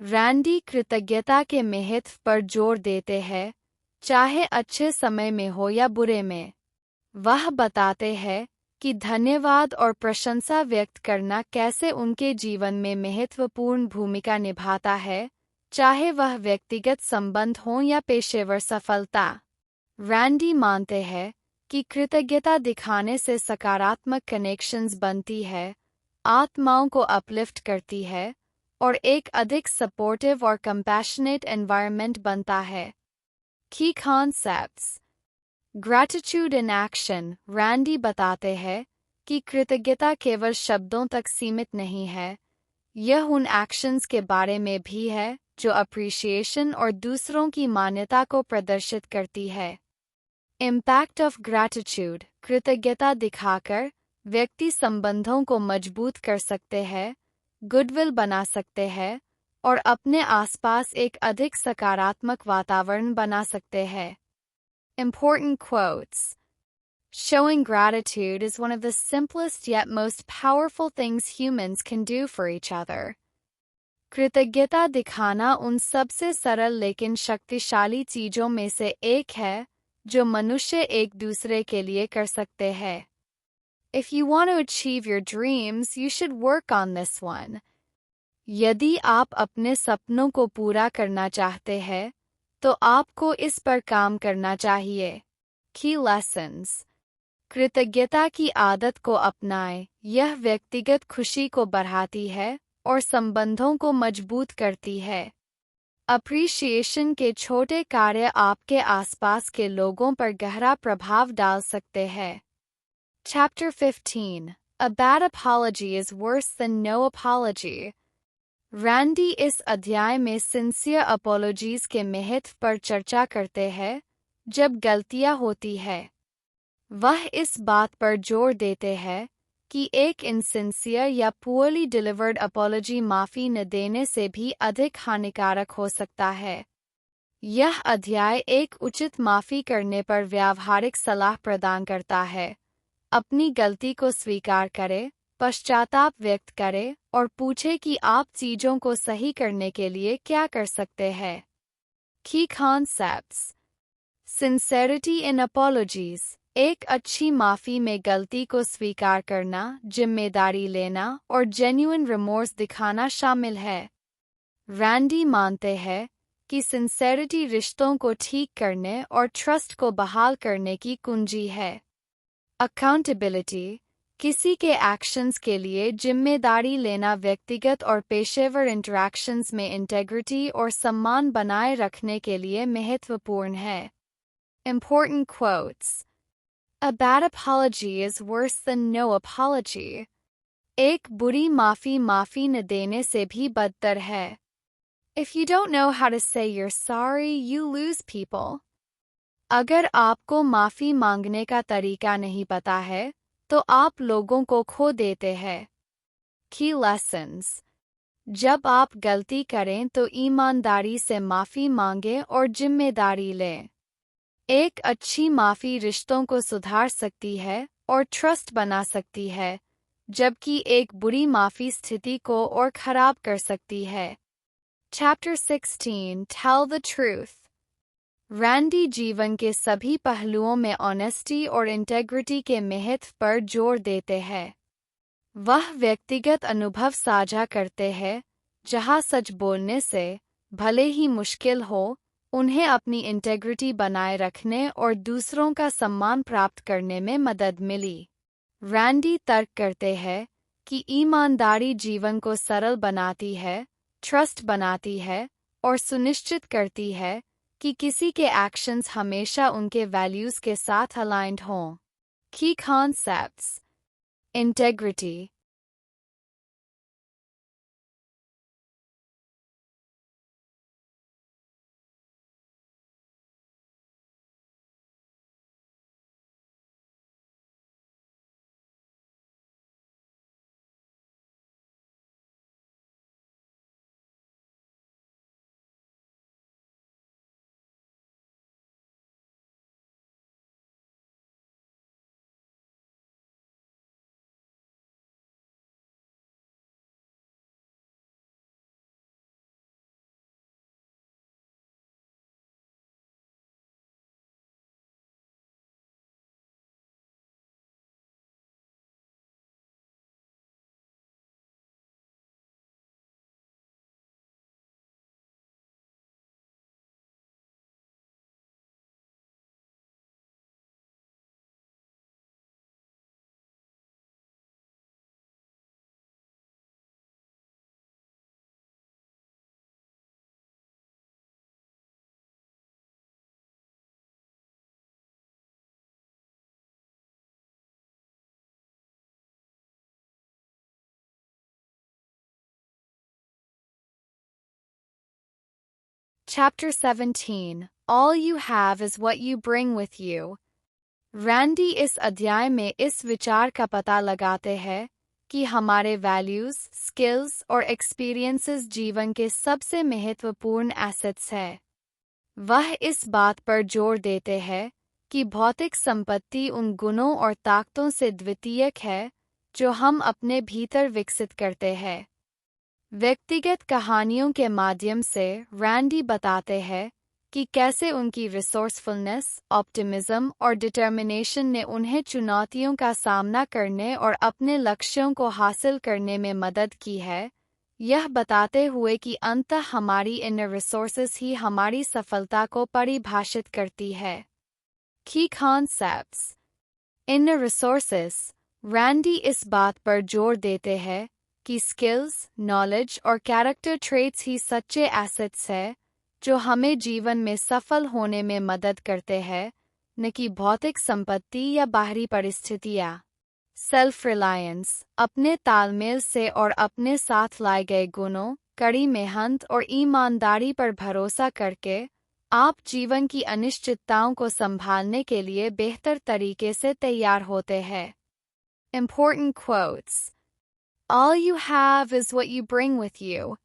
रैंडी कृतज्ञता के महत्व पर जोर देते हैं, चाहे अच्छे समय में हो या बुरे में। वह बताते हैं कि धन्यवाद और प्रशंसा व्यक्त करना कैसे उनके जीवन में महत्वपूर्ण भूमिका निभाता है, चाहे वह व्यक्तिगत संबंध हो या पेशेवर सफलता। रैंडी मानते हैं कि कृतज्ञता दिखाने से सकारात्मक कनेक्शंस बनती है, आत्माओं को अपलिफ्ट करती है और एक अधिक सपोर्टिव और कंपैशनेट एनवायरनमेंट बनता है। की concepts. Gratitude in action. Randy बताते हैं कि कृतज्ञता केवल शब्दों तक सीमित नहीं है, यह उन एक्शंस के बारे में भी है जो अप्रिशिएशन और दूसरों की मान्यता को प्रदर्शित करती है। Impact of gratitude. कृतज्ञता दिखाकर व्यक्ति संबंधों को मजबूत कर सकते हैं, गुडविल बना सकते हैं और अपने आसपास एक अधिक सकारात्मक वातावरण बना सकते हैं। Important quotes. Showing gratitude is one of the simplest yet most powerful things humans can do for each other. कृतज्ञता दिखाना उन सबसे सरल लेकिन शक्तिशाली चीजों में से एक है जो मनुष्य एक दूसरे के लिए कर सकते हैं। If you want to achieve your dreams, you should work on this one. यदि आप अपने सपनों को पूरा करना चाहते हैं, तो आपको इस पर काम करना चाहिए। की लेसन्स। कृतज्ञता की आदत को अपनाएं, यह व्यक्तिगत खुशी को बढ़ाती है और संबंधों को मजबूत करती है। अप्रिशिएशन के छोटे कार्य आपके आसपास के लोगों पर गहरा प्रभाव डाल सकते हैं। Chapter 15 A bad apology is worse than no apology। Randy इस अध्याय में सिंसियर अपोलॉजीज के महत्व पर चर्चा करते हैं जब गलतियां होती है। वह इस बात पर जोर देते हैं कि एक इनसिंसियर या पुअरली डिलीवर्ड अपोलॉजी माफ़ी न देने से भी अधिक हानिकारक हो सकता है। यह अध्याय एक उचित माफ़ी करने पर व्यावहारिक सलाह प्रदान करता है। अपनी गलती को स्वीकार करें, पश्चाताप व्यक्त करें और पूछें कि आप चीज़ों को सही करने के लिए क्या कर सकते हैं। की कॉन्सेप्ट्स। सिंसेरिटी इन अपोलॉजीज। एक अच्छी माफ़ी में गलती को स्वीकार करना, जिम्मेदारी लेना और जेन्युइन रिमोर्स दिखाना शामिल है। रैंडी मानते हैं कि सिंसेरिटी रिश्तों को ठीक करने और ट्रस्ट को बहाल करने की कुंजी है। अकाउंटेबिलिटी। किसी के एक्शंस के लिए जिम्मेदारी लेना व्यक्तिगत और पेशेवर इंटरैक्शंस में इंटेग्रिटी और सम्मान बनाए रखने के लिए महत्वपूर्ण है। Important quotes. A bad apology is worse than no apology. एक बुरी माफ़ी न देने से भी बदतर है। If you don't know how to say you're sorry, you lose people. अगर आपको माफ़ी मांगने का तरीका नहीं पता है, तो आप लोगों को खो देते हैं। की लेसन्स। जब आप गलती करें तो ईमानदारी से माफ़ी मांगें और जिम्मेदारी लें। एक अच्छी माफ़ी रिश्तों को सुधार सकती है और ट्रस्ट बना सकती है, जबकि एक बुरी माफ़ी स्थिति को और खराब कर सकती है। Chapter 16 Tell the Truth। Randy जीवन के सभी पहलुओं में ऑनेस्टी और इंटेग्रिटी के महत्व पर जोर देते हैं। वह व्यक्तिगत अनुभव साझा करते हैं, जहां सच बोलने से, भले ही मुश्किल हो, उन्हें अपनी इंटेग्रिटी बनाए रखने और दूसरों का सम्मान प्राप्त करने में मदद मिली। रैंडी तर्क करते हैं कि ईमानदारी जीवन को सरल बनाती है, ट्रस्ट बनाती है और सुनिश्चित करती है कि किसी के एक्शंस हमेशा उनके वैल्यूज के साथ अलाइंड हों। की concepts. integrity. Chapter 17. All you have is what you bring with you. Randy इस अध्याय में इस विचार का पता लगाते हैं कि हमारे वैल्यूज, स्किल्स और एक्सपीरियंसेस जीवन के सबसे महत्वपूर्ण एसेट्स हैं। वह इस बात पर जोर देते हैं कि भौतिक संपत्ति उन गुणों और ताकतों से द्वितीयक है जो हम अपने भीतर विकसित करते हैं। व्यक्तिगत कहानियों के माध्यम से रैंडी बताते हैं कि कैसे उनकी रिसोर्सफुलनेस, ऑप्टिमिज्म और डिटर्मिनेशन ने उन्हें चुनौतियों का सामना करने और अपने लक्ष्यों को हासिल करने में मदद की है, यह बताते हुए कि अंततः हमारी इनर रिसोर्सेस ही हमारी सफलता को परिभाषित करती है। की कॉन्सेप्ट्स। Inner resources. रैंडी इस बात पर जोर देते हैं कि स्किल्स, नॉलेज और कैरेक्टर ट्रेट्स ही सच्चे एसेट्स हैं जो हमें जीवन में सफल होने में मदद करते हैं, न कि भौतिक संपत्ति या बाहरी परिस्थितियाँ। Self reliance. अपने तालमेल से और अपने साथ लाए गए गुणों, कड़ी मेहनत और ईमानदारी पर भरोसा करके आप जीवन की अनिश्चितताओं को संभालने के लिए बेहतर तरीके से तैयार होते हैं। Important quotes. All you have is what you bring with you.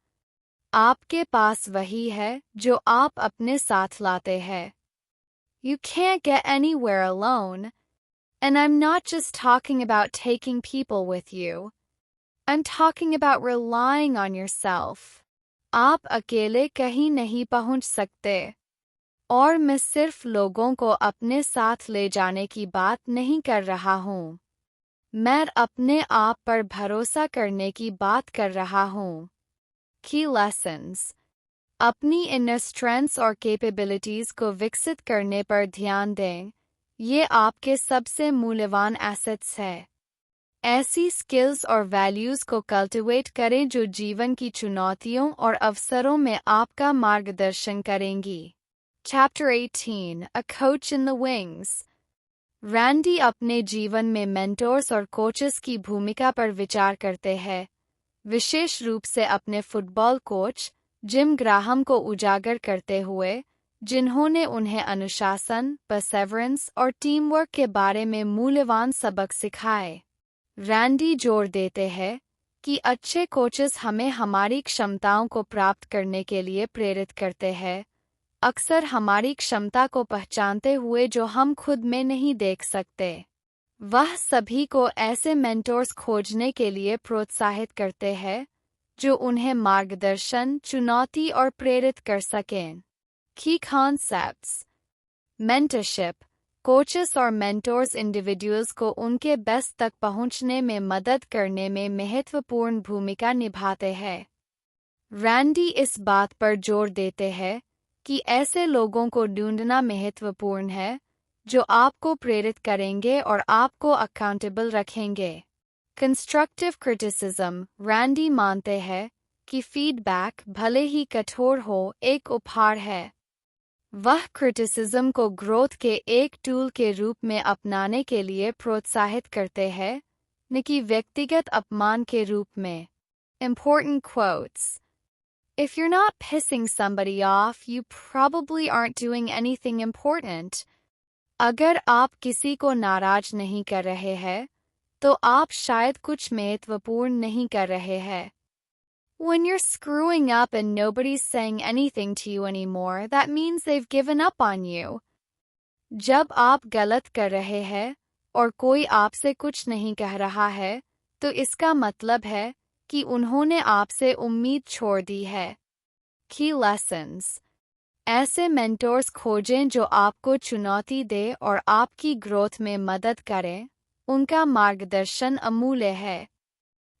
आपके पास वही है जो आप अपने साथ लाते हैं। You can't get anywhere alone. And I'm not just talking about taking people with you. I'm talking about relying on yourself. आप अकेले कहीं नहीं पहुंच सकते। और मैं सिर्फ लोगों को अपने साथ ले जाने की बात नहीं कर रहा हूँ। मैं अपने आप पर भरोसा करने की बात कर रहा हूँ। Key lessons. अपनी इनर स्ट्रेंथ्स और कैपेबिलिटीज को विकसित करने पर ध्यान दें। ये आपके सबसे मूल्यवान एसेट्स हैं। ऐसी स्किल्स और वैल्यूज को कल्टिवेट करें जो जीवन की चुनौतियों और अवसरों में आपका मार्गदर्शन करेंगी। Chapter 18. A Coach in the Wings. Randy अपने जीवन में मेंटोर्स और कोचेस की भूमिका पर विचार करते हैं, विशेष रूप से अपने फुटबॉल कोच जिम ग्राहम को उजागर करते हुए, जिन्होंने उन्हें अनुशासन, परसेवरेंस और टीम वर्क के बारे में मूल्यवान सबक सिखाए। रैंडी जोर देते हैं कि अच्छे कोचेस हमें हमारी क्षमताओं को प्राप्त करने के लिए प्रेरित करते हैं, अक्सर हमारी क्षमता को पहचानते हुए जो हम खुद में नहीं देख सकते। वह सभी को ऐसे मेंटोर्स खोजने के लिए प्रोत्साहित करते हैं जो उन्हें मार्गदर्शन, चुनौती और प्रेरित कर सकें। की कॉन्सेप्ट्स। मेंटरशिप। कोचेस और मेंटोर्स इंडिविजुअल्स को उनके बेस्ट तक पहुंचने में मदद करने में महत्वपूर्ण भूमिका निभाते हैं। रैंडी इस बात पर जोर देते हैं कि ऐसे लोगों को ढूंढना महत्वपूर्ण है जो आपको प्रेरित करेंगे और आपको अकाउंटेबल रखेंगे। Constructive criticism. रैंडी मानते हैं कि फीडबैक, भले ही कठोर हो, एक उपहार है। वह क्रिटिसिज्म को ग्रोथ के एक टूल के रूप में अपनाने के लिए प्रोत्साहित करते हैं, न कि व्यक्तिगत अपमान के रूप में। Important quotes. If you're not pissing somebody off, you probably aren't doing anything important. अगर आप किसी को नाराज नहीं कर रहे हैं, तो आप शायद कुछ महत्वपूर्ण नहीं कर रहे हैं. When you're screwing up and nobody's saying anything to you anymore, that means they've given up on you. जब आप गलत कर रहे हैं और कोई आपसे कुछ नहीं कह रहा है, तो इसका मतलब है कि उन्होंने आपसे उम्मीद छोड़ दी है. Key lessons. ऐसे मेंटोर्स खोजें जो आपको चुनौती दे और आपकी ग्रोथ में मदद करें. उनका मार्गदर्शन अमूल्य है.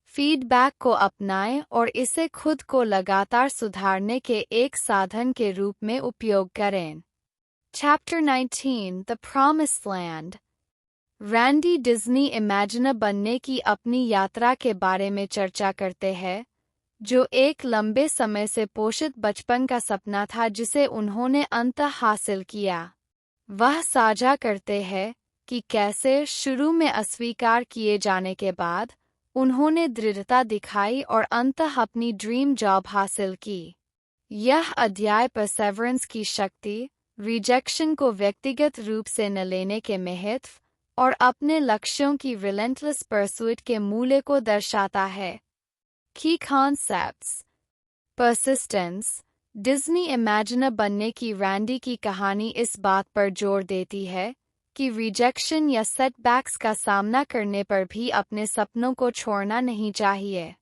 फीडबैक को अपनाएं और इसे खुद को लगातार सुधारने के एक साधन के रूप में उपयोग करें. Chapter 19 The Promised Land. Randy Disney imagineer बनने की अपनी यात्रा के बारे में चर्चा करते हैं, जो एक लंबे समय से पोषित बचपन का सपना था जिसे उन्होंने अंततः हासिल किया. वह साझा करते हैं कि कैसे शुरू में अस्वीकार किए जाने के बाद उन्होंने दृढ़ता दिखाई और अंततः अपनी ड्रीम जॉब हासिल की. यह अध्याय परसेवरेंस की शक्ति, रिजेक्शन को व्यक्तिगत रूप से न लेने के महत्व और अपने लक्ष्यों की रिलेंटलेस परस्यूट के मूल्य को दर्शाता है. Key concepts. Persistence. Disney imagineer बनने की रैंडी की कहानी इस बात पर जोर देती है कि रिजेक्शन या सेटबैक्स का सामना करने पर भी अपने सपनों को छोड़ना नहीं चाहिए.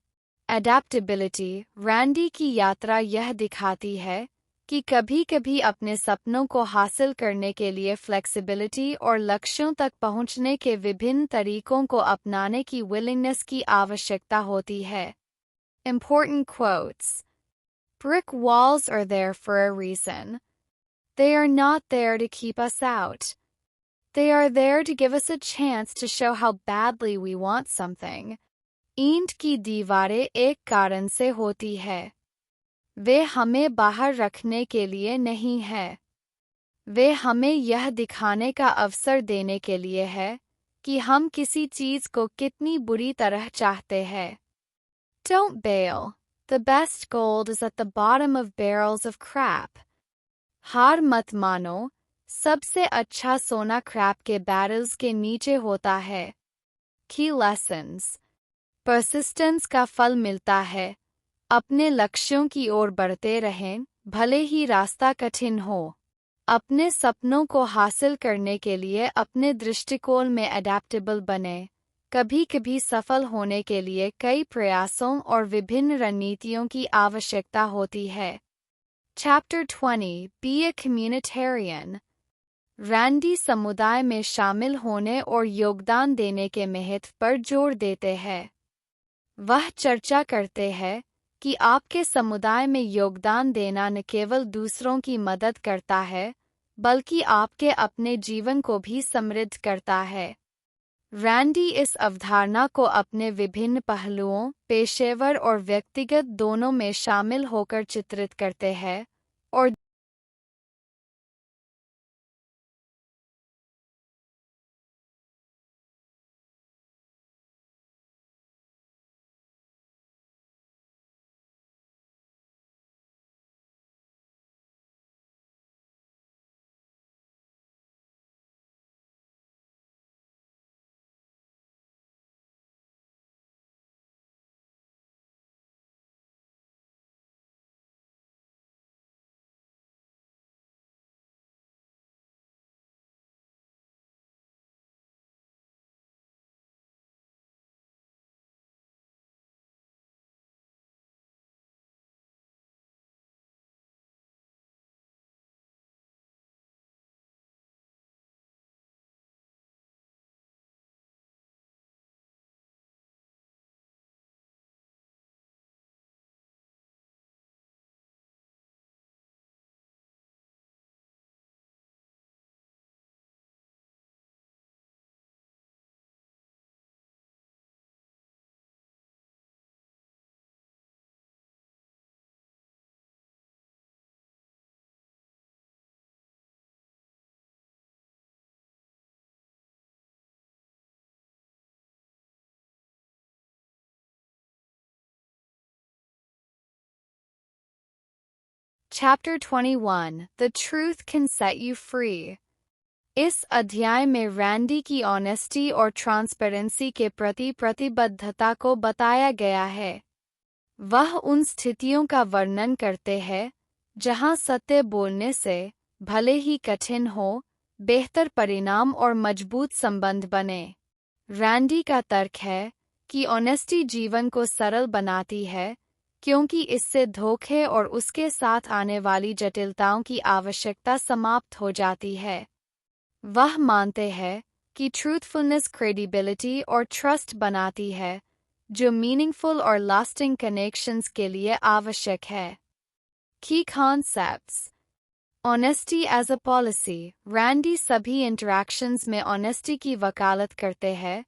Adaptability. रैंडी की यात्रा यह दिखाती है कि कभी-कभी अपने सपनों को हासिल करने के लिए फ्लेक्सिबिलिटी और लक्ष्यों तक पहुंचने के विभिन्न तरीकों को अपनाने की विलिंगनेस की आवश्यकता होती है. Important quotes. Brick walls are there for a reason. They are not there to keep us out. They are there to give us a chance to show how badly we want something. ईंट की दीवारें एक कारण से होती है. वे हमें बाहर रखने के लिए नहीं है. वे हमें यह दिखाने का अवसर देने के लिए है कि हम किसी चीज को कितनी बुरी तरह चाहते हैं. Don't bail. The best gold is at the bottom of barrels of crap. हार मत मानो. सबसे अच्छा सोना क्रैप के बैरल्स के नीचे होता है. Key lessons. Persistence का फल मिलता है. अपने लक्ष्यों की ओर बढ़ते रहें, भले ही रास्ता कठिन हो. अपने सपनों को हासिल करने के लिए अपने दृष्टिकोण में अडेप्टेबल बने. कभी-कभी सफल होने के लिए कई प्रयासों और विभिन्न रणनीतियों की आवश्यकता होती है. Chapter 20 Be a Communitarian. Randy समुदाय में शामिल होने और योगदान देने के महत्व पर जोर देते हैं. वह चर्चा करते हैं कि आपके समुदाय में योगदान देना न केवल दूसरों की मदद करता है, बल्कि आपके अपने जीवन को भी समृद्ध करता है. रैंडी इस अवधारणा को अपने विभिन्न पहलुओं, पेशेवर और व्यक्तिगत दोनों में शामिल होकर चित्रित करते हैं और Chapter 21 The Truth Can Set You Free। इस अध्याय में रैंडी की ऑनेस्टी और ट्रांसपेरेंसी के प्रति प्रतिबद्धता को बताया गया है। वह उन स्थितियों का वर्णन करते हैं जहां सत्य बोलने से, भले ही कठिन हो, बेहतर परिणाम और मजबूत संबंध बने। रैंडी का तर्क है कि ऑनेस्टी जीवन को सरल बनाती है क्योंकि इससे धोखे और उसके साथ आने वाली जटिलताओं की आवश्यकता समाप्त हो जाती है। वह मानते हैं कि ट्रूथफुलनेस क्रेडिबिलिटी और ट्रस्ट बनाती है, जो मीनिंगफुल और लास्टिंग कनेक्शंस के लिए आवश्यक है। की concepts. Honesty as a policy. Randy सभी इंटरैक्शंस में ऑनेस्टी की वकालत करते हैं,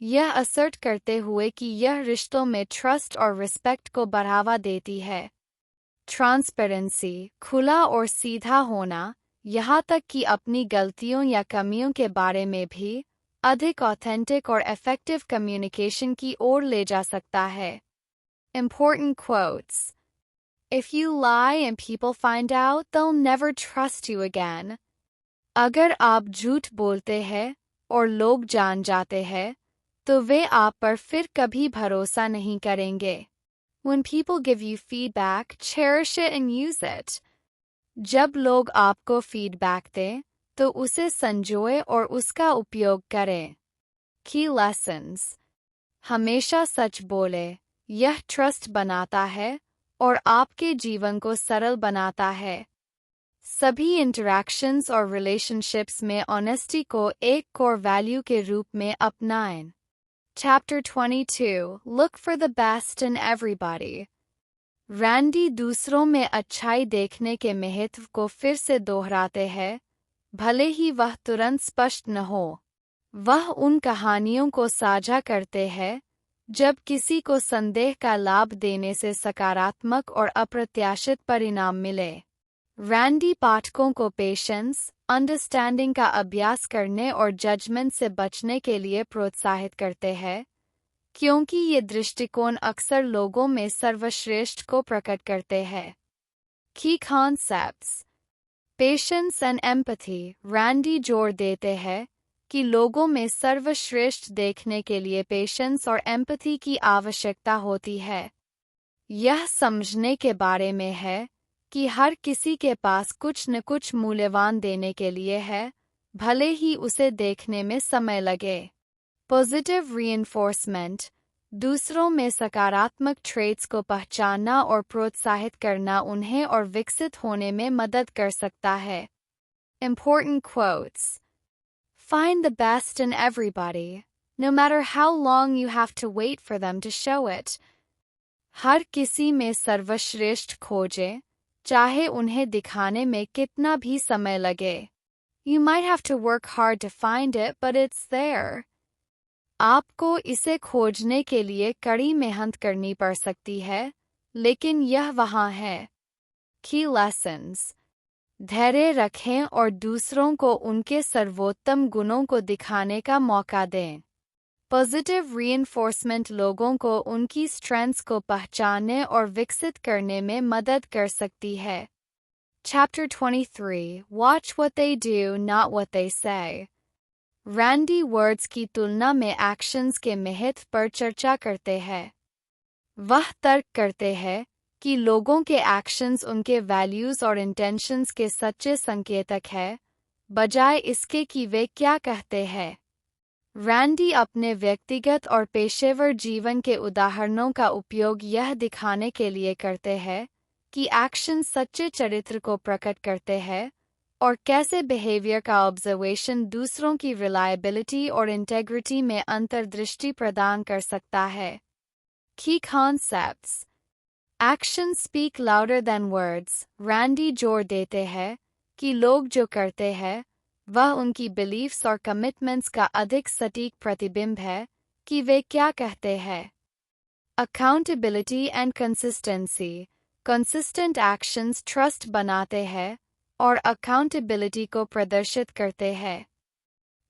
यह असर्ट करते हुए कि यह रिश्तों में ट्रस्ट और रिस्पेक्ट को बढ़ावा देती है। ट्रांसपेरेंसी, खुला और सीधा होना, यहाँ तक कि अपनी गलतियों या कमियों के बारे में भी, अधिक ऑथेंटिक और इफेक्टिव कम्युनिकेशन की ओर ले जा सकता है। Important quotes. If you lie and people find out, they'll never trust you again. अगर आप झूठ बोलते हैं और लोग जान जाते हैं, तो वे आप पर फिर कभी भरोसा नहीं करेंगे। When people give you feedback, cherish it and use it. जब लोग आपको फीडबैक दें, तो उसे संजोए और उसका उपयोग करें। Key lessons. हमेशा सच बोले, यह ट्रस्ट बनाता है और आपके जीवन को सरल बनाता है। सभी इंटरैक्शंस और रिलेशनशिप्स में ऑनेस्टी को एक कोर वैल्यू के रूप में अपनाएं। Chapter 22 Look for the best in everybody. Randy दूसरों में अच्छाई देखने के महत्व को फिर से दोहराते हैं, भले ही वह तुरंत स्पष्ट न हो। वह उन कहानियों को साझा करते हैं जब किसी को संदेह का लाभ देने से सकारात्मक और अप्रत्याशित परिणाम मिले। रैंडी पाठकों को पेशेंस, अंडरस्टैंडिंग का अभ्यास करने और जजमेंट से बचने के लिए प्रोत्साहित करते हैं, क्योंकि ये दृष्टिकोण अक्सर लोगों में सर्वश्रेष्ठ को प्रकट करते हैं। की concepts. Patience and empathy. Randy जोर देते हैं कि लोगों में सर्वश्रेष्ठ देखने के लिए पेशेंस और एम्पैथी की आवश्यकता होती है। यह समझने के बारे में है कि हर किसी के पास कुछ न कुछ मूल्यवान देने के लिए है, भले ही उसे देखने में समय लगे। Positive reinforcement. दूसरों में सकारात्मक ट्रेट्स को पहचानना और प्रोत्साहित करना उन्हें और विकसित होने में मदद कर सकता है। Important quotes. Find the best in everybody, no matter how long you have to wait for them to show it. हर किसी में सर्वश्रेष्ठ खोजें, चाहे उन्हें दिखाने में कितना भी समय लगे। You might have to work hard to find it, but it's there. आपको इसे खोजने के लिए कड़ी मेहनत करनी पड़ सकती है, लेकिन यह वहाँ है। Key lessons. धैर्य रखें और दूसरों को उनके सर्वोत्तम गुणों को दिखाने का मौका दें। पॉजिटिव रीइंफोर्समेंट लोगों को उनकी स्ट्रेंथ्स को पहचानने और विकसित करने में मदद कर सकती है। Chapter 23 Watch what they do, not what they say. Randy words की तुलना में एक्शंस के महत्व पर चर्चा करते हैं। वह तर्क करते हैं कि लोगों के एक्शंस उनके वैल्यूज और इंटेंशंस के सच्चे संकेतक हैं, बजाय इसके कि वे क्या कहते हैं। रैंडी अपने व्यक्तिगत और पेशेवर जीवन के उदाहरणों का उपयोग यह दिखाने के लिए करते हैं कि एक्शन सच्चे चरित्र को प्रकट करते हैं और कैसे बिहेवियर का ऑब्जर्वेशन दूसरों की रिलायबिलिटी और इंटेग्रिटी में अंतर्दृष्टि प्रदान कर सकता है। की concepts. Action speak louder than words. Randy जोर देते हैं कि लोग जो करते हैं, वह उनकी बिलीफ्स और कमिटमेंट्स का अधिक सटीक प्रतिबिंब है कि वे क्या कहते हैं। Accountability and consistency. Consistent actions trust बनाते हैं और अकाउंटेबिलिटी को प्रदर्शित करते हैं।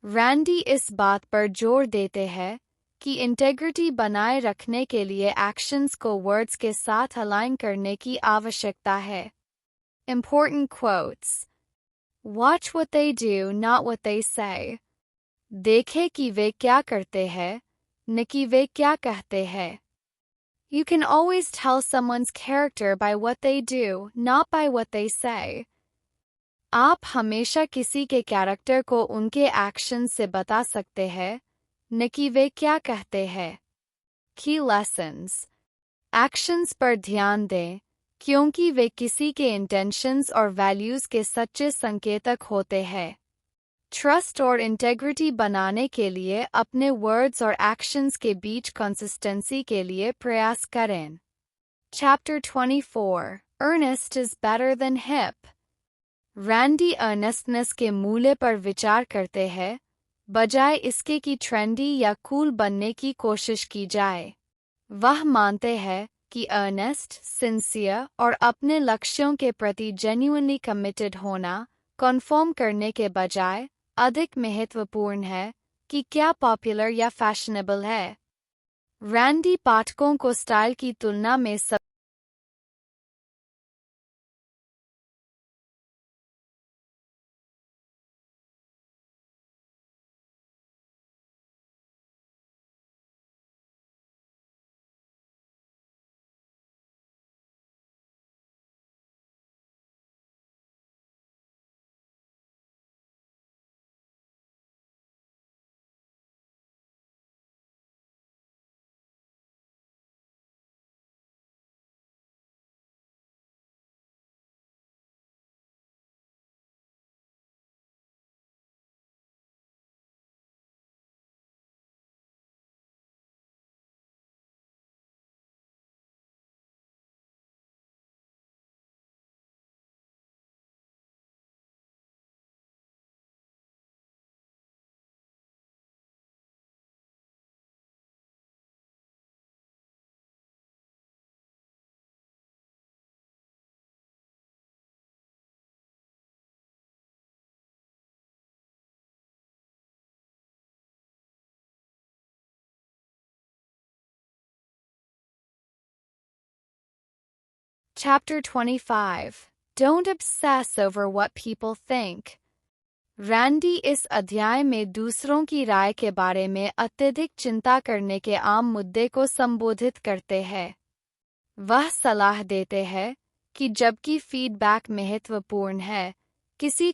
रैंडी इस बात पर जोर देते हैं कि इंटेग्रिटी बनाए रखने के लिए एक्शंस को वर्ड्स के साथ अलाइन करने की आवश्यकता है। Important quotes. Watch what they do, not what they say. देखे कि वे क्या करते हैं, न कि वे क्या कहते हैं. You can always tell someone's character by what they do, not by what they say. आप हमेशा किसी के कैरेक्टर को उनके एक्शन से बता सकते हैं, न कि वे क्या कहते हैं. Key lessons. Actions पर ध्यान दें, क्योंकि वे किसी के इंटेंशंस और वैल्यूज के सच्चे संकेतक होते हैं. ट्रस्ट और इंटेग्रिटी बनाने के लिए अपने वर्ड्स और एक्शंस के बीच कंसिस्टेंसी के लिए प्रयास करें. Chapter 24. Earnest is better than hip. Randy earnestness के मूल्य पर विचार करते हैं, बजाय इसके कि ट्रेंडी या कूल बनने की कोशिश की जाए. वह मानते हैं कि अर्नेस्ट, सिंसियर और अपने लक्ष्यों के प्रति जेन्युइनली कमिटेड होना, कन्फर्म करने के बजाय अधिक महत्वपूर्ण है कि क्या पॉपुलर या फैशनेबल है. रैंडी पाठकों को स्टाइल की तुलना में सब Chapter 25. Don't obsess over what people think. Randy इस अध्याय में दूसरों की राय के बारे में अत्यधिक चिंता करने के आम मुद्दे को संबोधित करते हैं. वह सलाह देते हैं कि जबकि फीडबैक महत्वपूर्ण है,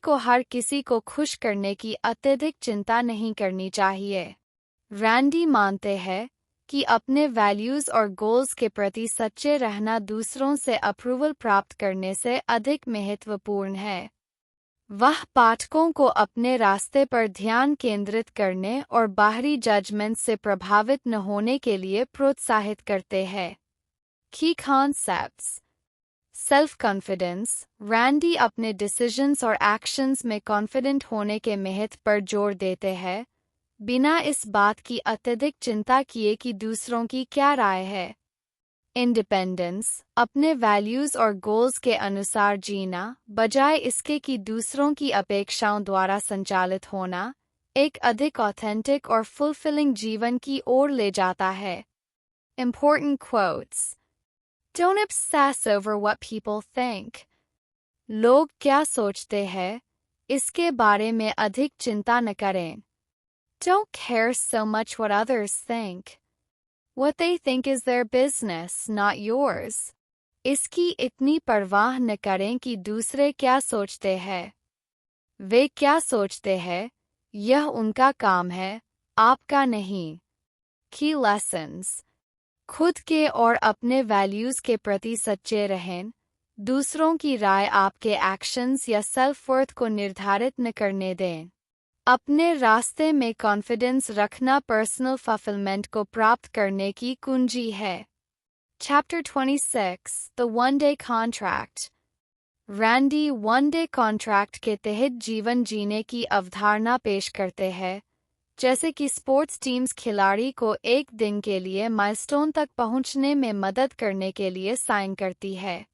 हर किसी को खुश करने की अत्यधिक चिंता नहीं करनी चाहिए. रैंडी मानते हैं कि अपने वैल्यूज और गोल्स के प्रति सच्चे रहना दूसरों से अप्रूवल प्राप्त करने से अधिक महत्वपूर्ण है. वह पाठकों को अपने रास्ते पर ध्यान केंद्रित करने और बाहरी जजमेंट से प्रभावित न होने के लिए प्रोत्साहित करते हैं. Key concepts. Self confidence. Randy अपने डिसीजंस और एक्शंस में कॉन्फिडेंट होने के महत्व पर जोर देते हैं, बिना इस बात की अत्यधिक चिंता किए कि दूसरों की क्या राय है. इंडिपेंडेंस. अपने वैल्यूज और गोल्स के अनुसार जीना, बजाय इसके कि दूसरों की अपेक्षाओं द्वारा संचालित होना, एक अधिक ऑथेंटिक और फुलफिलिंग जीवन की ओर ले जाता है. Important quotes. Don't obsess over what people think. लोग क्या सोचते हैं, इसके बारे में अधिक चिंता न करें. Don't care so much what others think. What they think is their business, not yours. इसकी इतनी परवाह न करें कि दूसरे क्या सोचते हैं. वे क्या सोचते हैं, यह उनका काम है, आपका नहीं. Key lessons. खुद के और अपने वैल्यूज के प्रति सच्चे रहें. दूसरों की राय आपके एक्शंस या सेल्फ वर्थ को निर्धारित न करने दें. अपने रास्ते में कॉन्फिडेंस रखना पर्सनल फुलफिलमेंट को प्राप्त करने की कुंजी है. Chapter 26. The One-Day Contract. Randy one day contract के तहत जीवन जीने की अवधारणा पेश करते हैं, जैसे कि स्पोर्ट्स टीम्स खिलाड़ी को एक दिन के लिए माइलस्टोन तक पहुंचने में मदद करने के लिए साइन करती है.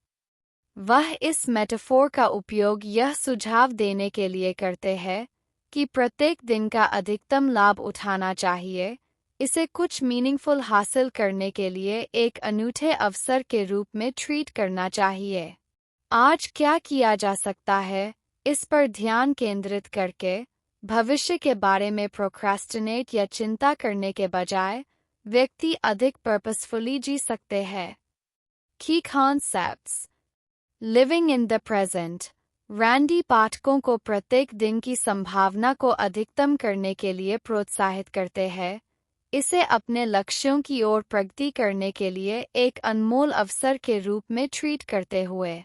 वह इस मेटाफोर का उपयोग यह सुझाव देने के लिए करते हैं कि प्रत्येक दिन का अधिकतम लाभ उठाना चाहिए, इसे कुछ मीनिंगफुल हासिल करने के लिए एक अनूठे अवसर के रूप में ट्रीट करना चाहिए. आज क्या किया जा सकता है, इस पर ध्यान केंद्रित करके भविष्य के बारे में प्रोक्रास्टिनेट या चिंता करने के बजाय व्यक्ति अधिक पर्पसफुली जी सकते हैं। की concepts. Living in the present. Randy पाठकों को प्रत्येक दिन की संभावना को अधिकतम करने के लिए प्रोत्साहित करते हैं, इसे अपने लक्ष्यों की ओर प्रगति करने के लिए एक अनमोल अवसर के रूप में ट्रीट करते हुए।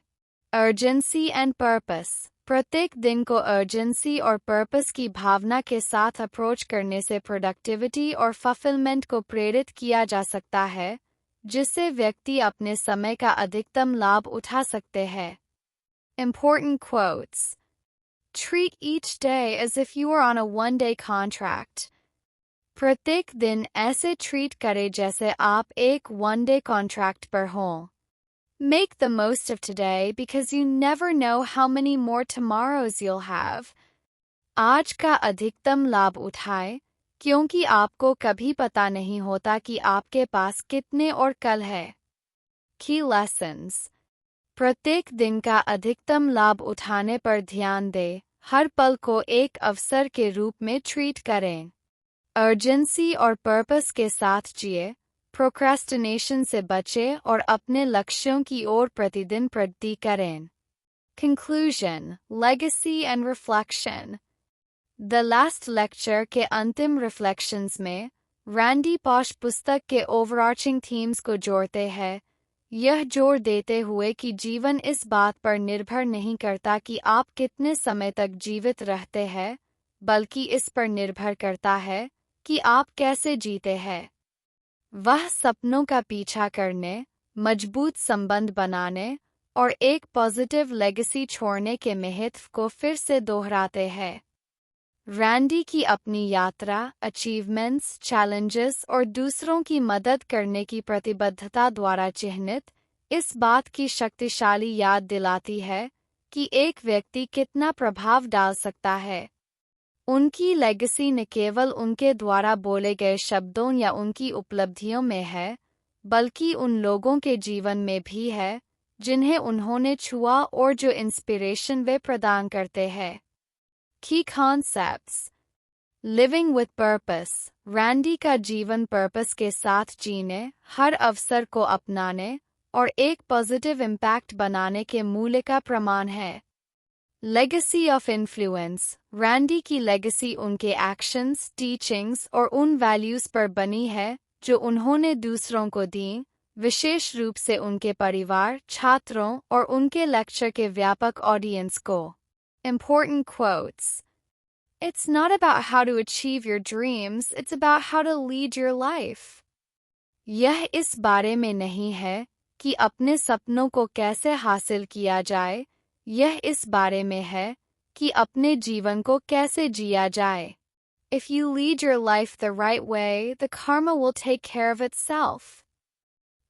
Urgency and purpose. प्रत्येक दिन को अर्जेंसी और पर्पस की भावना के साथ अप्रोच करने से प्रोडक्टिविटी और फुलफिलमेंट को प्रेरित किया जा सकता है, जिससे व्यक्ति अपने समय का अधिकतम लाभ उठा सकते हैं। Important quotes. Treat each day as if you are on a one-day contract. प्रत्येक दिन ऐसे ट्रीट करें जैसे आप एक one-day contract पर हों। Make the most of today because you never know how many more tomorrows you'll have. आज का अधिकतम लाभ उठाएं, क्योंकि आपको कभी पता नहीं होता कि आपके पास कितने और कल है। Key lessons. प्रत्येक दिन का अधिकतम लाभ उठाने पर ध्यान दें, हर पल को एक अवसर के रूप में ट्रीट करें। अर्जेंसी और पर्पस के साथ जिए, प्रोक्रेस्टिनेशन से बचें और अपने लक्ष्यों की ओर प्रतिदिन प्रगति करें। Conclusion, Legacy and Reflection. The Last Lecture के अंतिम रिफ्लेक्शंस में रैंडी पॉश पुस्तक के ओवरआर्चिंग थीम्स को जोड़ते हैं, यह जोर देते हुए कि जीवन इस बात पर निर्भर नहीं करता कि आप कितने समय तक जीवित रहते हैं, बल्कि इस पर निर्भर करता है कि आप कैसे जीते हैं। वह सपनों का पीछा करने, मजबूत संबंध बनाने और एक पॉजिटिव लेगेसी छोड़ने के महत्व को फिर से दोहराते हैं। रैंडी की अपनी यात्रा, अचीवमेंट्स, चैलेंजेस और दूसरों की मदद करने की प्रतिबद्धता द्वारा चिह्नित इस बात की शक्तिशाली याद दिलाती है कि एक व्यक्ति कितना प्रभाव डाल सकता है। उनकी लेगेसी न केवल उनके द्वारा बोले गए शब्दों या उनकी उपलब्धियों में है, बल्कि उन लोगों के जीवन में भी है जिन्हें उन्होंने छुआ और जो इंस्पिरेशन वे प्रदान करते हैं। Key concepts. Living with purpose. Randy का जीवन पर्पस के साथ जीने, हर अवसर को अपनाने और एक पॉजिटिव इम्पैक्ट बनाने के मूल्य का प्रमाण है। Legacy of Influence. रैंडी की लेगेसी उनके एक्शंस, टीचिंग्स और उन वैल्यूज पर बनी है जो उन्होंने दूसरों को दी, विशेष रूप से उनके परिवार, छात्रों और उनके लेक्चर के व्यापक ऑडियंस को। Important quotes. It's not about how to achieve your dreams, it's about how to lead your life. यह इस बारे में नहीं है कि अपने सपनों को कैसे हासिल किया जाए, यह इस बारे में है कि अपने जीवन को कैसे जिया जाए। If you lead your life the right way, the karma will take care of itself.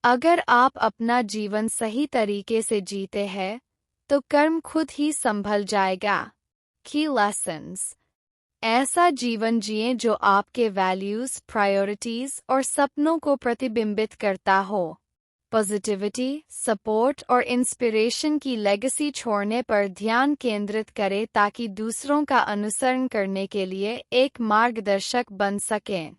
अगर आप अपना जीवन सही तरीके से जीते हैं, तो कर्म खुद ही संभल जाएगा। Key lessons. ऐसा जीवन जिएं जो आपके वैल्यूज, प्रायोरिटीज और सपनों को प्रतिबिंबित करता हो। पॉजिटिविटी, सपोर्ट और इंस्पिरेशन की लेगेसी छोड़ने पर ध्यान केंद्रित करें ताकि दूसरों का अनुसरण करने के लिए एक मार्गदर्शक बन सकें।